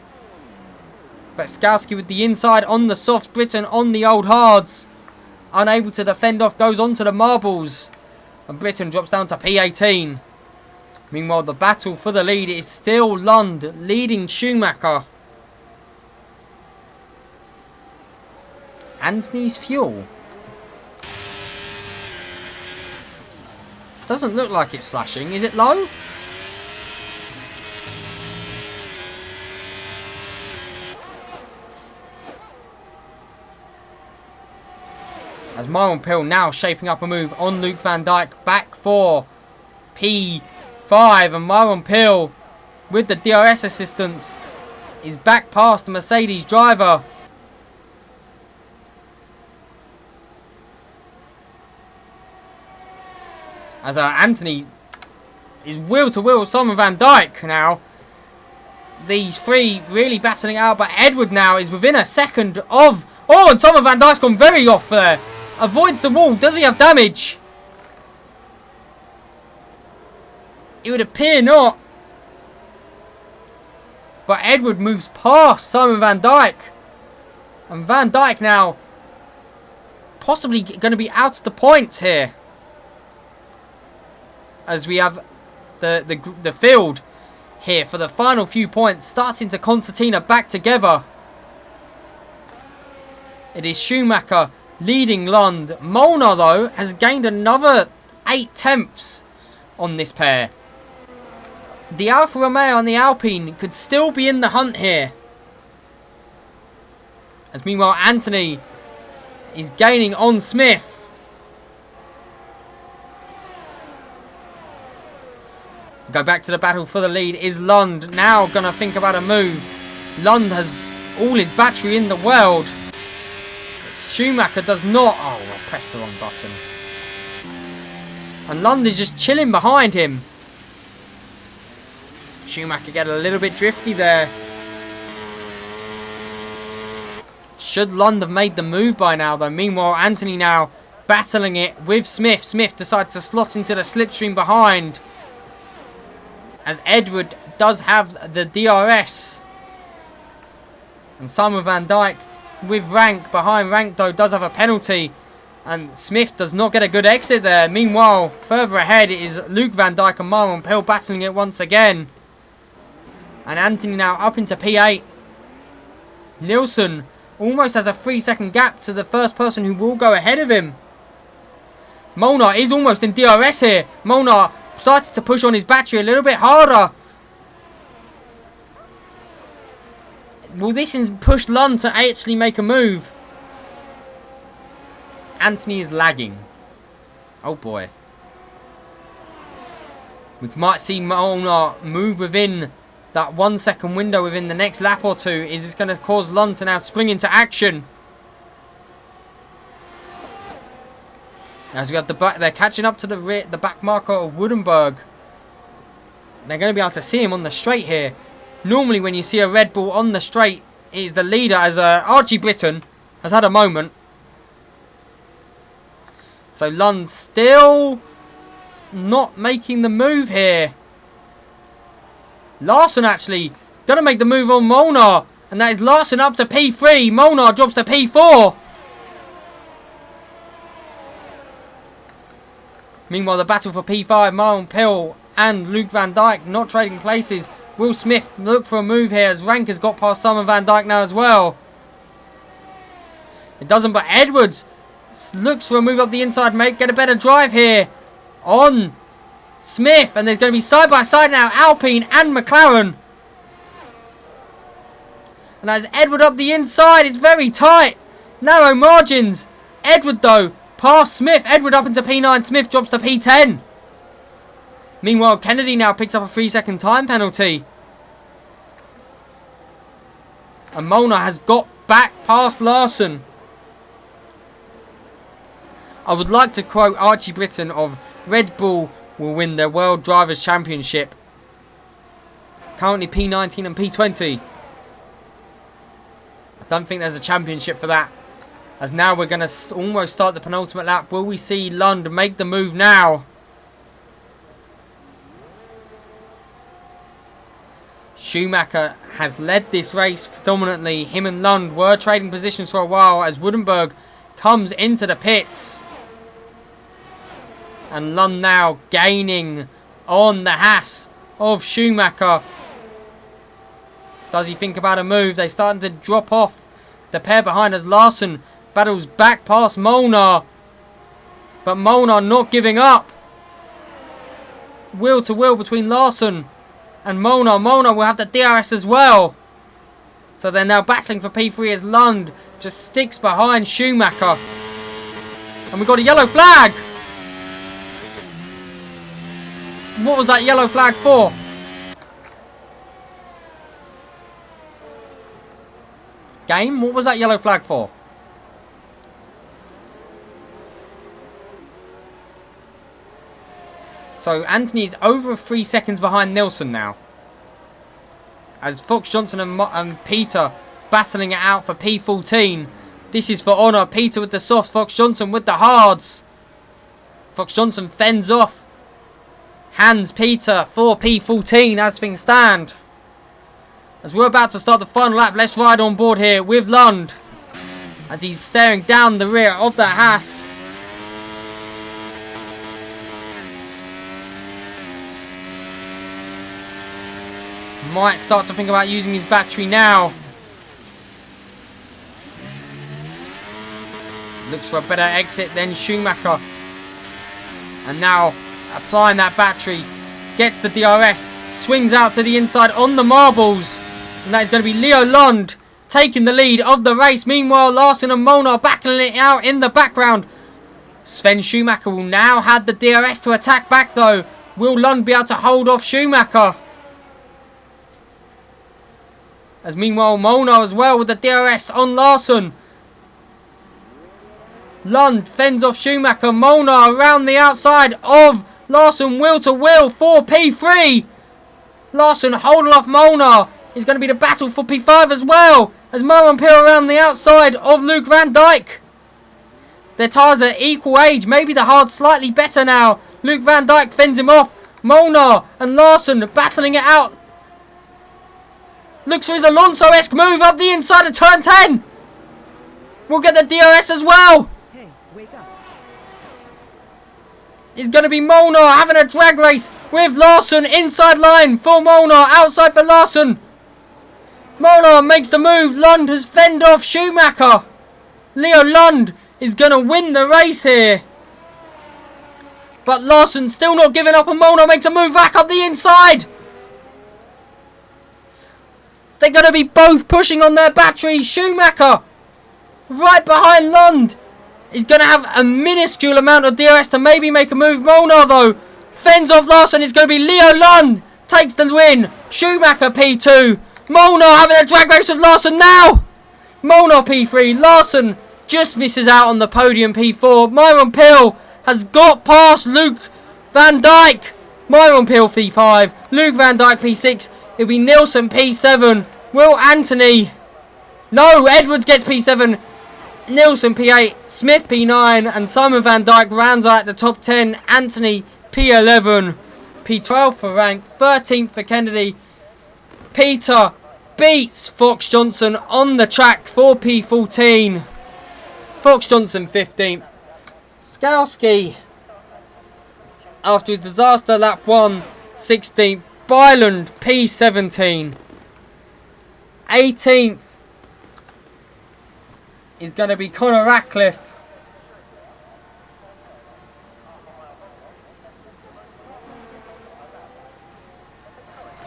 But Skowski with the inside on the softs, Britton on the old hards. Unable to defend off, goes on to the marbles. And Britton drops down to P18. Meanwhile, the battle for the lead is still Lund leading Schumacher. Anthony's fuel. Doesn't look like it's flashing. Is it low? As Myron Pill now shaping up a move on Luke Van Dijk, back for P5, and Myron Pill with the DRS assistance is back past the Mercedes driver. As Anthony is wheel to wheel Simon Van Dijk now. These three really battling out, but Edward now is within a second of... Oh, and Simon Van Dijk's gone very off there. Avoids the wall. Does he have damage? It would appear not. But Edward moves past Simon Van Dijk. And Van Dijk now possibly going to be out of the points here. As we have the field here for the final few points starting to concertina back together. It is Schumacher leading Lund. Molnar, though, has gained another 8/10 on this pair. The Alfa Romeo and the Alpine could still be in the hunt here. As meanwhile, Anthony is gaining on Smith. Go back to the battle for the lead. Is Lund now going to think about a move? Lund has all his battery in the world. Schumacher does not. Oh, I pressed the wrong button. And Lund is just chilling behind him. Schumacher get a little bit drifty there. Should Lund have made the move by now, though? Meanwhile, Anthony now battling it with Smith. Smith decides to slot into the slipstream behind. As Edward does have the DRS. And Simon Van Dijk with Rank behind. Rank, though, does have a penalty. And Smith does not get a good exit there. Meanwhile, further ahead is Luke Van Dijk and Marlon Pill battling it once again. And Anthony now up into P8. Nielsen almost has a 3-second gap to the first person who will go ahead of him. Molnar is almost in DRS here. Molnar started to push on his battery a little bit harder. Will this push Lund to actually make a move? Anthony is lagging. Oh boy. We might see Molnar move within that 1 second window within the next lap or two. Is this going to cause Lund to now spring into action? As we have the back, they're catching up to the back marker of Woodenberg. They're going to be able to see him on the straight here. Normally when you see a Red Bull on the straight, it is the leader, as Archie Britton has had a moment. So Lund still not making the move here. Larson actually going to make the move on Molnar. And that is Larson up to P3. Molnar drops to P4. Meanwhile, the battle for P5, Marlon Pill and Luke Van Dijk not trading places. Will Smith look for a move here as Rank has got past Simon Van Dijk now as well. It doesn't, but Edwards looks for a move up the inside, get a better drive here on Smith. And there's going to be side by side now, Alpine and McLaren. And as Edward up the inside, it's very tight. Narrow margins. Edward, though, past Smith. Edward up into P9. Smith drops to P10. Meanwhile, Kennedy now picks up a 3-second time penalty. And Molnar has got back past Larson. I would like to quote Archie Britton of Red Bull will win the World Drivers' Championship. Currently P19 and P20. I don't think there's a championship for that. As now we're going to almost start the penultimate lap. Will we see Lund make the move now? Schumacher has led this race predominantly. Him and Lund were trading positions for a while as Woodenberg comes into the pits. And Lund now gaining on the Haas of Schumacher. Does he think about a move? They're starting to drop off. The pair behind as Larson battles back past Molnar. But Molnar not giving up. Wheel to wheel between Larson and Molnar. Molnar will have the DRS as well. So they're now battling for P3 as Lund just sticks behind Schumacher. And we've got a yellow flag. What was that yellow flag for? Game, what was that yellow flag for? So Anthony is over 3 seconds behind Nelson now. As Fox Johnson and Peter battling it out for P14. This is for honour. Peter with the softs, Fox Johnson with the hards. Fox Johnson fends off. Hands Peter for P14 as things stand. As we're about to start the final lap, let's ride on board here with Lund. As he's staring down the rear of the Haas. Might start to think about using his battery now. Looks for a better exit than Schumacher. And now applying that battery. Gets the DRS. Swings out to the inside on the marbles. And that is going to be Leo Lund taking the lead of the race. Meanwhile, Larson and Molnar battling it out in the background. Sven Schumacher will now have the DRS to attack back though. Will Lund be able to hold off Schumacher? As meanwhile, Molnar as well with the DRS on Larson. Lund fends off Schumacher. Molnar around the outside of Larson, wheel to wheel for P3. Larson holding off Molnar. Is going to be the battle for P5 as well. As Myron Pill around the outside of Luke Van Dijk. Their tyres are equal age. Maybe the hard slightly better now. Luke Van Dijk fends him off. Molnar and Larson battling it out. Looks for his Alonso-esque move up the inside of turn 10. We'll get the DRS as well. Hey, wake up. It's going to be Molnar having a drag race with Larson. Inside line for Molnar. Outside for Larson. Molnar makes the move. Lund has fended off Schumacher. Leo Lund is going to win the race here. But Larson still not giving up, and Molnar makes a move back up the inside. They're going to be both pushing on their battery. Schumacher right behind Lund is going to have a minuscule amount of DRS to maybe make a move. Molnar though fends off Larson. It's going to be Leo Lund takes the win. Schumacher P2. Molnar having a drag race with Larson now. Molnar P3. Larson just misses out on the podium P4. Myron Pill has got past Luke Van Dijk. Myron Pill P5. Luke Van Dijk P6. It'll be Nielsen P7. Will Anthony... No, Edwards gets P7. Nielsen P8. Smith P9. And Simon Van Dijk rounds out the top 10. Anthony P11. P12 for Rank. 13th for Kennedy. Peter beats Fox Johnson on the track for P14. Fox Johnson 15th. Skowski, after his disaster lap 1, 16th. Byland P17. 18th is going to be Conor Ratcliffe.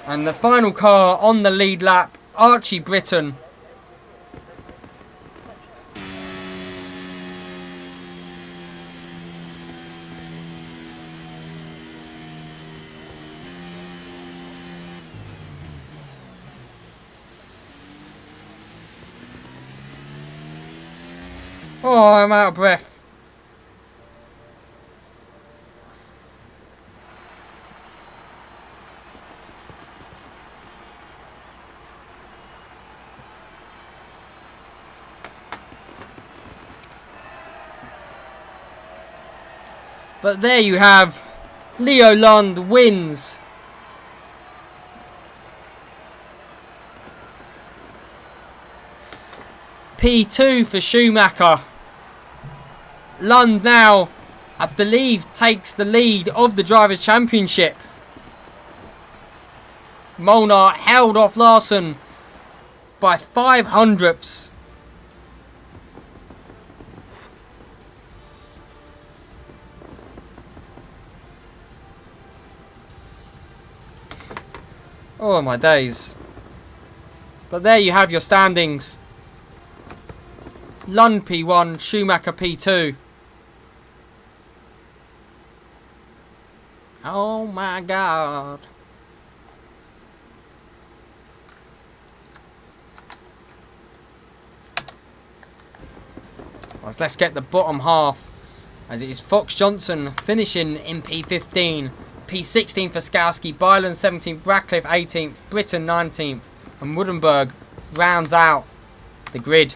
And the final car on the lead lap, Archie Britton. Oh, I'm out of breath. But there you have Leo Lund wins. P2 for Schumacher. Lund now, I believe, takes the lead of the Drivers' Championship. Molnar held off Larson by 0.05. Oh my days. But there you have your standings. Lund P1, Schumacher P2. Oh my god. Let's get the bottom half, as it is Fox Johnson finishing in P15. P16th for Skowski, Byland 17th, Ratcliffe 18th, Britton 19th, and Woodenberg rounds out the grid.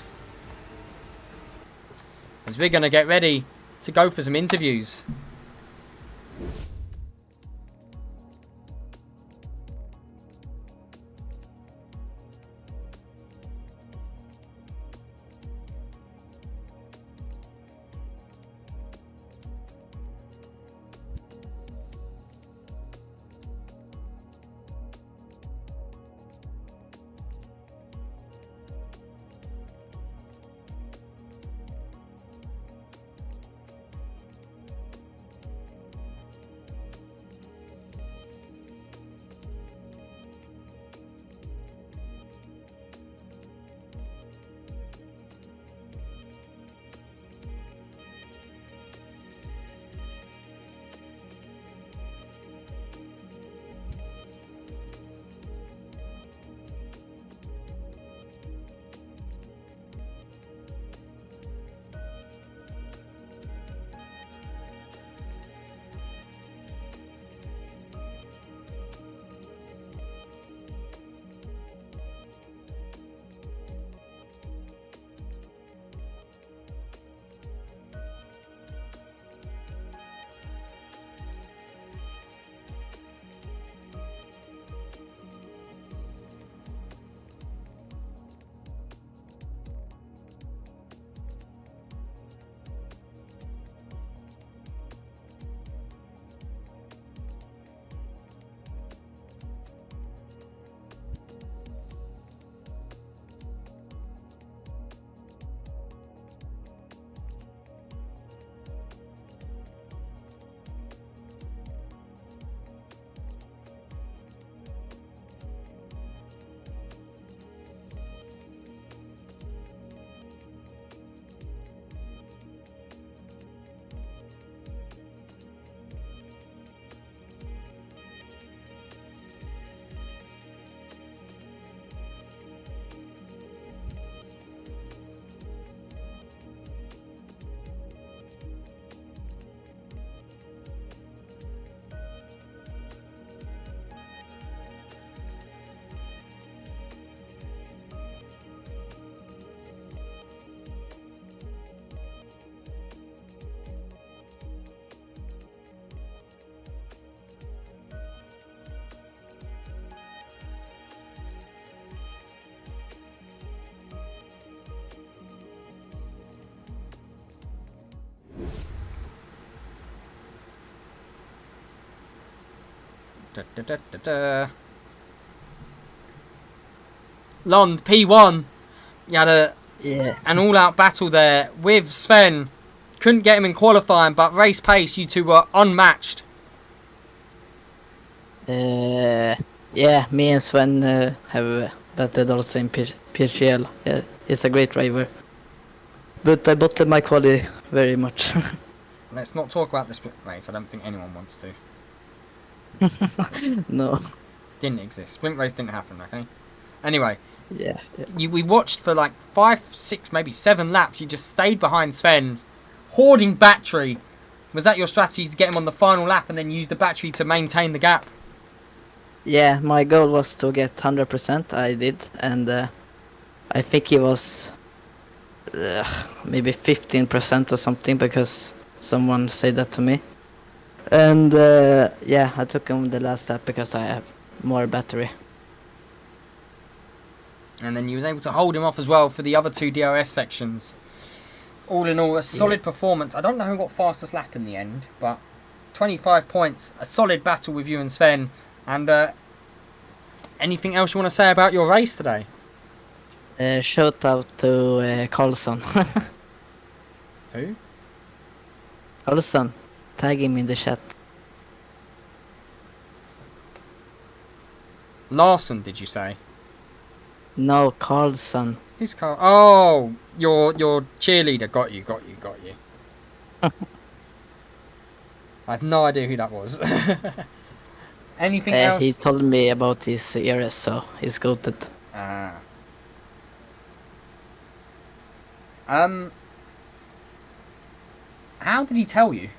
As we're going to get ready to go for some interviews. Lond, P1. You had an all-out battle there with Sven. Couldn't get him in qualifying, but race pace, you two were unmatched. Yeah, me and Sven have battled also in PGL. Yeah, he's a great driver. But I bottled my quali very much. Let's not talk about the sprint race. I don't think anyone wants to. No. Didn't exist. Sprint race didn't happen, okay? Anyway. Yeah. We watched for like 5, 6, maybe 7 laps. You just stayed behind Sven, hoarding battery. Was that your strategy to get him on the final lap and then use the battery to maintain the gap? Yeah, my goal was to get 100%. I did. And I think he was maybe 15% or something because someone said that to me. And yeah, I took him the last lap because I have more battery. And then you was able to hold him off as well for the other 2 DRS sections. All in all, a solid performance. I don't know who got fastest lap in the end, but 25 points. A solid battle with you and Sven. And anything else you want to say about your race today? Shout out to Carlson. Who? Carlson. Tag him in the chat. Larson, did you say? No, Carlson. Who's Carl? Oh, your cheerleader. Got you. I have no idea who that was. Anything else? He told me about his ears, so he's goated. Ah. How did he tell you?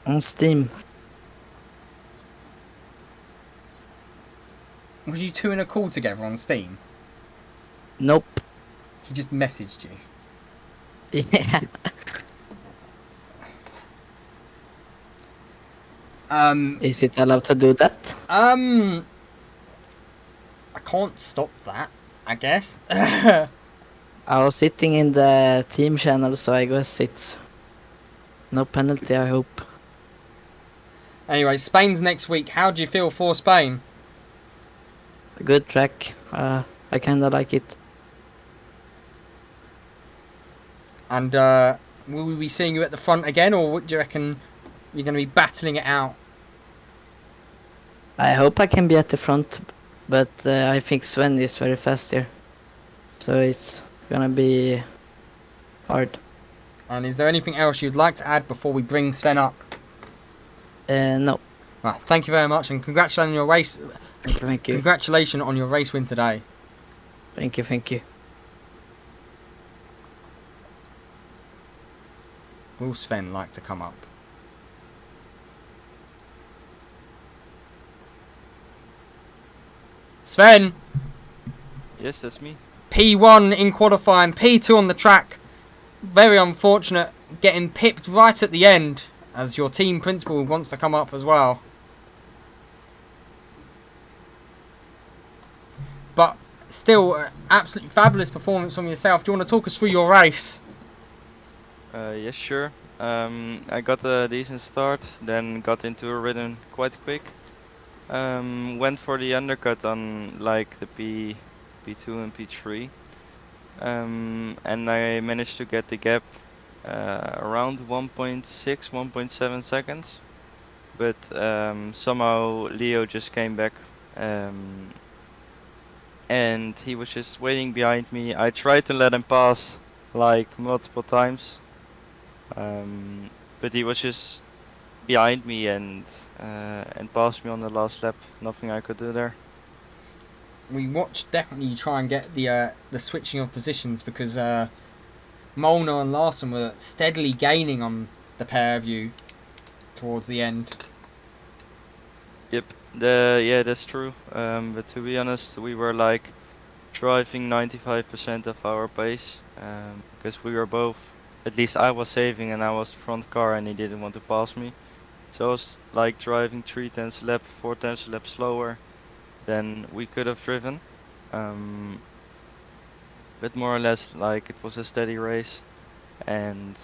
On Steam. Was you two in a call together on Steam? Nope. He just messaged you. Yeah. Is it allowed to do that? I can't stop that, I guess. I was sitting in the team channel, so I guess it's no penalty, I hope. Anyway, Spain's next week. How do you feel for Spain? A good track. I kinda like it. And will we be seeing you at the front again, or what do you reckon you're going to be battling it out? I hope I can be at the front, but I think Sven is very fast here. So it's gonna be hard. And is there anything else you'd like to add before we bring Sven up? No. Well, thank you very much, and congratulations on your race. Thank you. Congratulations on your race win today. Thank you, thank you. Will Sven like to come up? Sven! Yes, that's me. P1 in qualifying, P2 on the track. Very unfortunate, getting pipped right at the end, as your team principal wants to come up as well. But still, absolutely fabulous performance from yourself. Do you want to talk us through your race? Yes, sure. I got a decent start, then got into a rhythm quite quick. Went for the undercut on like the P2 and P3. And I managed to get the gap around 1.6, 1.7 seconds. But somehow Leo just came back. And he was just waiting behind me. I tried to let him pass like multiple times. But he was just behind me and passed me on the last lap. Nothing I could do there. We watched definitely you try and get the switching of positions, because Molnar and Larson were steadily gaining on the pair of you towards the end. Yep, yeah, that's true. But to be honest, we were like driving 95% of our pace, because we were both, at least I was saving and I was the front car and he didn't want to pass me. So I was like driving 3/10 a lap, 4/10 a lap slower than we could have driven. But more or less like it was a steady race, and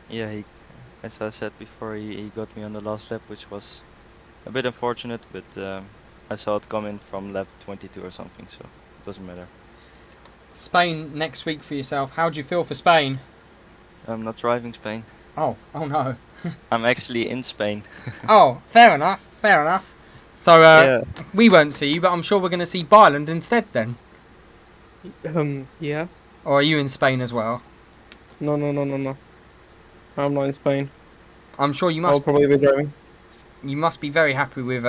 yeah, he, as I said before, he got me on the last lap, which was a bit unfortunate, but I saw it coming from lap 22 or something, so it doesn't matter. Spain next week for yourself. How do you feel for Spain? I'm not driving Spain. Oh no. I'm actually in Spain. Oh, fair enough, fair enough. So Yeah. we won't see you, but I'm sure we're going to see Byland instead then. Yeah. Or are you in Spain as well? No. I'm not in Spain. I'm sure you I'll must. probably be driving. You must be very happy with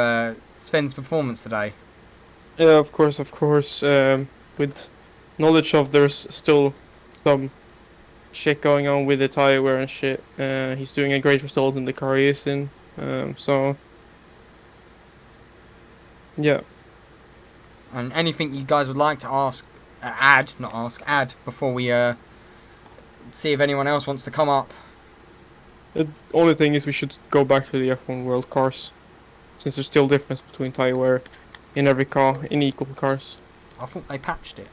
Sven's performance today. Yeah, of course. With knowledge of there's still some shit going on with the tire wear and shit. He's doing a great result in the car he is in. So yeah. And anything you guys would like to ask, add before we see if anyone else wants to come up. The only thing is we should go back to the F1 World cars, since there's still difference between tire wear in every car in equal cars. I thought they patched it.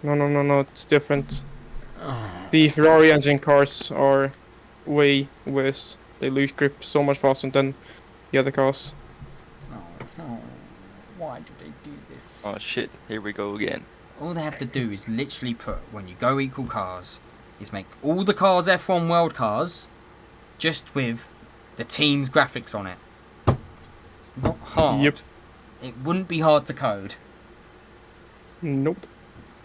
No, it's different. The Ferrari engine cars are way worse. They lose grip so much faster than the other cars. Oh, why did they do this? Oh shit, here we go again. All they have to do is literally put, when you go equal cars, is make all the cars F1 World cars, just with the team's graphics on it. It's not hard. Yep. It wouldn't be hard to code. Nope.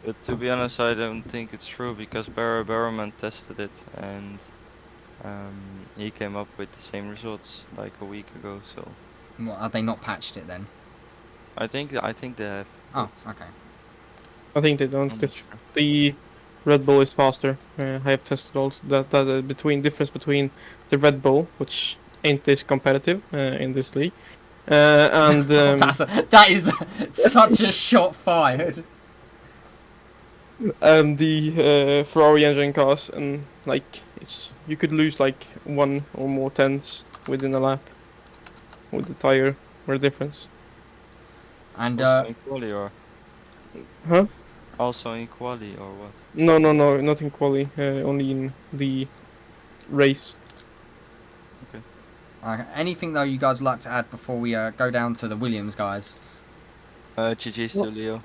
But to be honest, I don't think it's true, because Barry Barrowman tested it and he came up with the same results like a week ago. So What, have they not patched it then? I think they have. Oh, okay. I think they I'm don't. not sure. The Red Bull is faster. I have tested also that difference between the Red Bull, which ain't this competitive in this league, That is such a shot fired. And the Ferrari engine cars, and like you could lose like 1 or more tenths within a lap with the tire or difference. And Also in quali or Huh? also in quali or what? No, not in quali. Only in the race. anything though you guys would like to add before we go down to the Williams guys? GG's to Leo.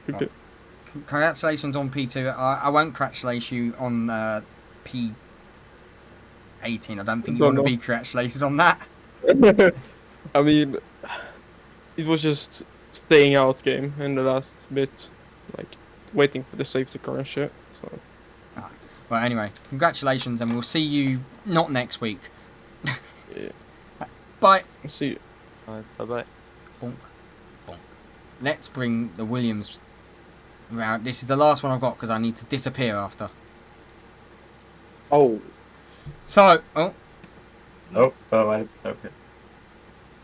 Okay. Congratulations on P2. I won't congratulate you on P18. I don't think you want to be congratulated on that. I mean, it was just staying out game in the last bit, like waiting for the safety car and shit. So. Well, anyway, congratulations, and we'll see you not next week. Yeah. Bye. See you. Alright, bye bye. Bonk, bonk. Let's bring the Williams round. This is the last one I've got because I need to disappear after. Oh. So, Oh, alright, okay.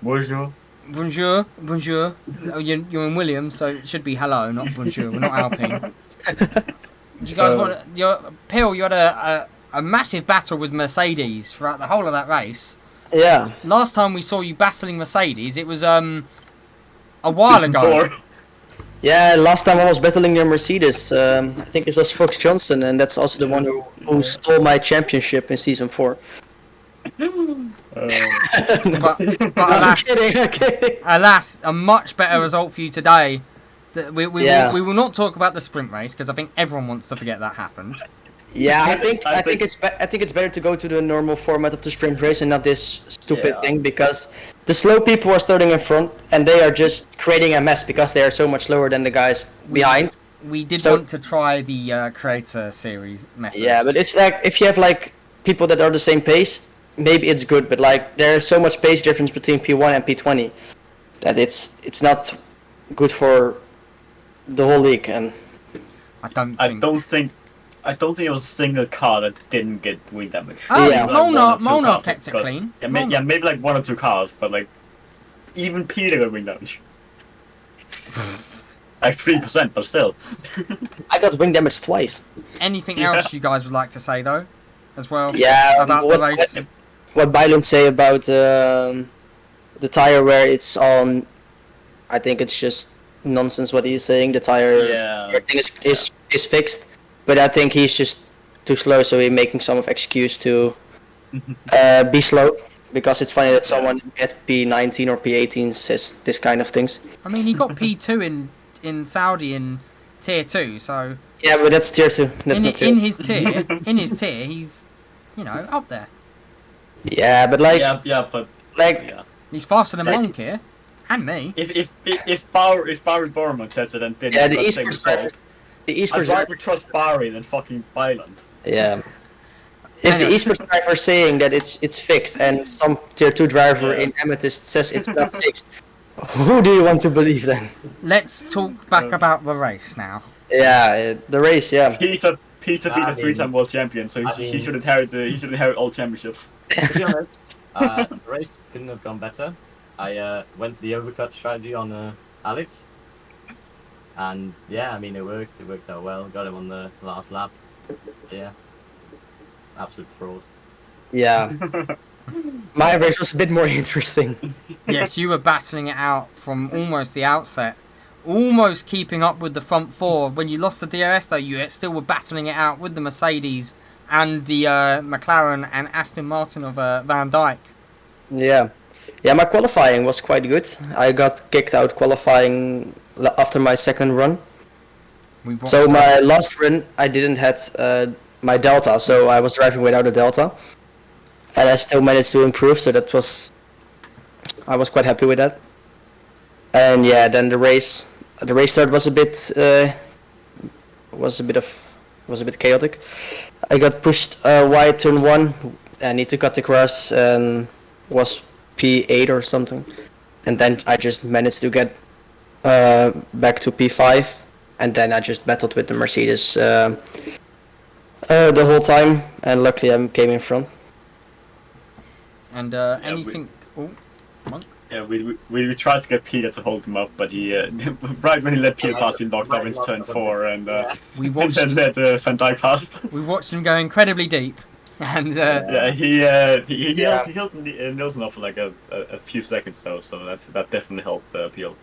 Bonjour. bonjour, bonjour. Oh, you're in Williams, so it should be hello, not bonjour. We're not Alpine. You guys want Pill? You had a massive battle with Mercedes throughout the whole of that race. Yeah. Last time we saw you battling Mercedes, it was a while ago. Yeah, last time I was battling your Mercedes, I think it was Fox Johnson, and that's also the one who stole my championship in season 4. But I'm kidding. alas, a much better result for you today. We Yeah. will not talk about the sprint race because I think everyone wants to forget that happened. Yeah, I think it's better to go to the normal format of the sprint race and not this stupid thing, because the slow people are starting in front and they are just creating a mess because they are so much slower than the guys behind. We did So- want to try the creator series method. Yeah, but it's like if you have like people that are the same pace, maybe it's good, but like there's so much pace difference between P1 and P20 that it's not good for the whole league. And I don't think. I don't think it was a single car that didn't get wing damage. Oh, Yeah. Maybe like one or two Mona cars kept it got- clean. Yeah, Mona. maybe like 1 or 2 cars, but like even Peter got wing damage. Like 3%, but still. I got wing damage twice. Anything else you guys would like to say though, as well? Yeah, About the race. what Byland say about the tire wear, it's on. I think it's just nonsense what he's saying. The tire everything is fixed, but I think he's just too slow, so he's making some of excuse to be slow. Because it's funny that someone at P19 or P18 says this kind of things. I mean, he got P2 in Saudi in tier 2, so Yeah, but that's tier 2. That's not tier. in his tier, he's up there. Yeah, but like, but like, yeah. He's faster than Like- Monk here, and me. If Barry Borman said it and didn't yeah, the got the same esports result, driver, the I'd esports rather driver, trust Barry than fucking Byland. yeah. If the Anyway. esports driver is saying that it's fixed, and some tier 2 driver in Amethyst says it's not fixed, who do you want to believe then? Let's talk back about the race now. Yeah, the race, yeah. Peter beat I a mean- 3-time world champion, so I he mean- should inherit all championships. To be honest, the race couldn't have gone better. I went for the overcut strategy on Alex, and yeah, I mean it worked. It worked out well. Got him on the last lap. Yeah, absolute fraud. Yeah. My race was a bit more interesting. Yes, you were battling it out from almost the outset, almost keeping up with the front 4. When you lost the DRS though, you still were battling it out with the Mercedes and the McLaren and Aston Martin of Van Dijk. Yeah. Yeah, my qualifying was quite good. I got kicked out qualifying after my second run. We watched So that. my last run, I didn't have my delta, so I was driving without a delta. And I still managed to improve, so I was quite happy with that. And yeah, then the race start was a bit chaotic. I got pushed wide turn 1, and need to cut the cross, and was P8 or something. And then I just managed to get back to P5, and then I just battled with the Mercedes the whole time, and luckily I came in front. And we- anything... Oh, Monk. Yeah, we tried to get Peter to hold him up, but he right when he let Peter pass, he knocked up into turn 4, and We and watched. then let Van Dijk past. We watched him go incredibly deep, and Yeah, he Yeah. held Nielsen off for like a few seconds though, so that definitely helped Peel.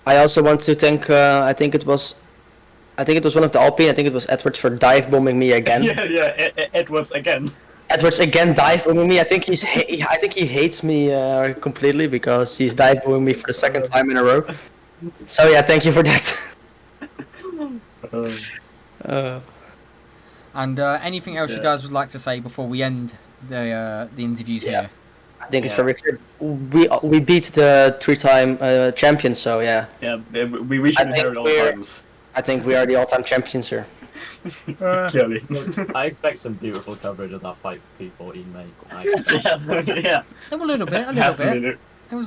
I also want to thank. I think it was one of the Alpine. I think it was Edwards for dive bombing me again. Edwards again. Edwards again dive bombing me. I think he hates me completely because he's dive bombing me for the second time in a row. So yeah, thank you for that. and anything else you guys would like to say before we end the interviews here? I think it's very clear. We beat the 3-time champions, so yeah. Yeah, we should inherit all the titles. I think we are the all-time champions here. Clearly. I expect some beautiful coverage of that fight for P14, mate. Yeah. There was a little bit. There was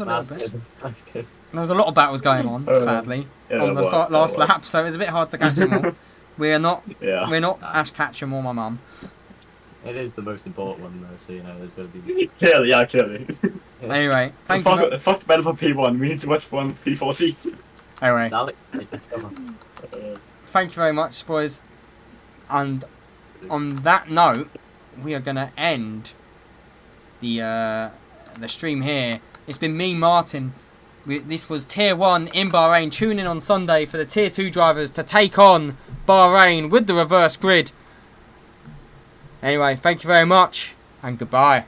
a little bit. That's good. There was a lot of battles going on, sadly, on the last lap, so it was a bit hard to catch them all. We're not Ash Ketchum or my mum. It is the most important one, though, so there's got to be. Clearly. Anyway, thank you. Fuck the battle for P1. We need to watch one P14. Anyway, Come on. thank you very much, boys. And on that note, we are gonna end the stream here. It's been me, Martin. This was Tier 1 in Bahrain. Tune in on Sunday for the Tier 2 drivers to take on Bahrain with the reverse grid. Anyway, thank you very much, and goodbye.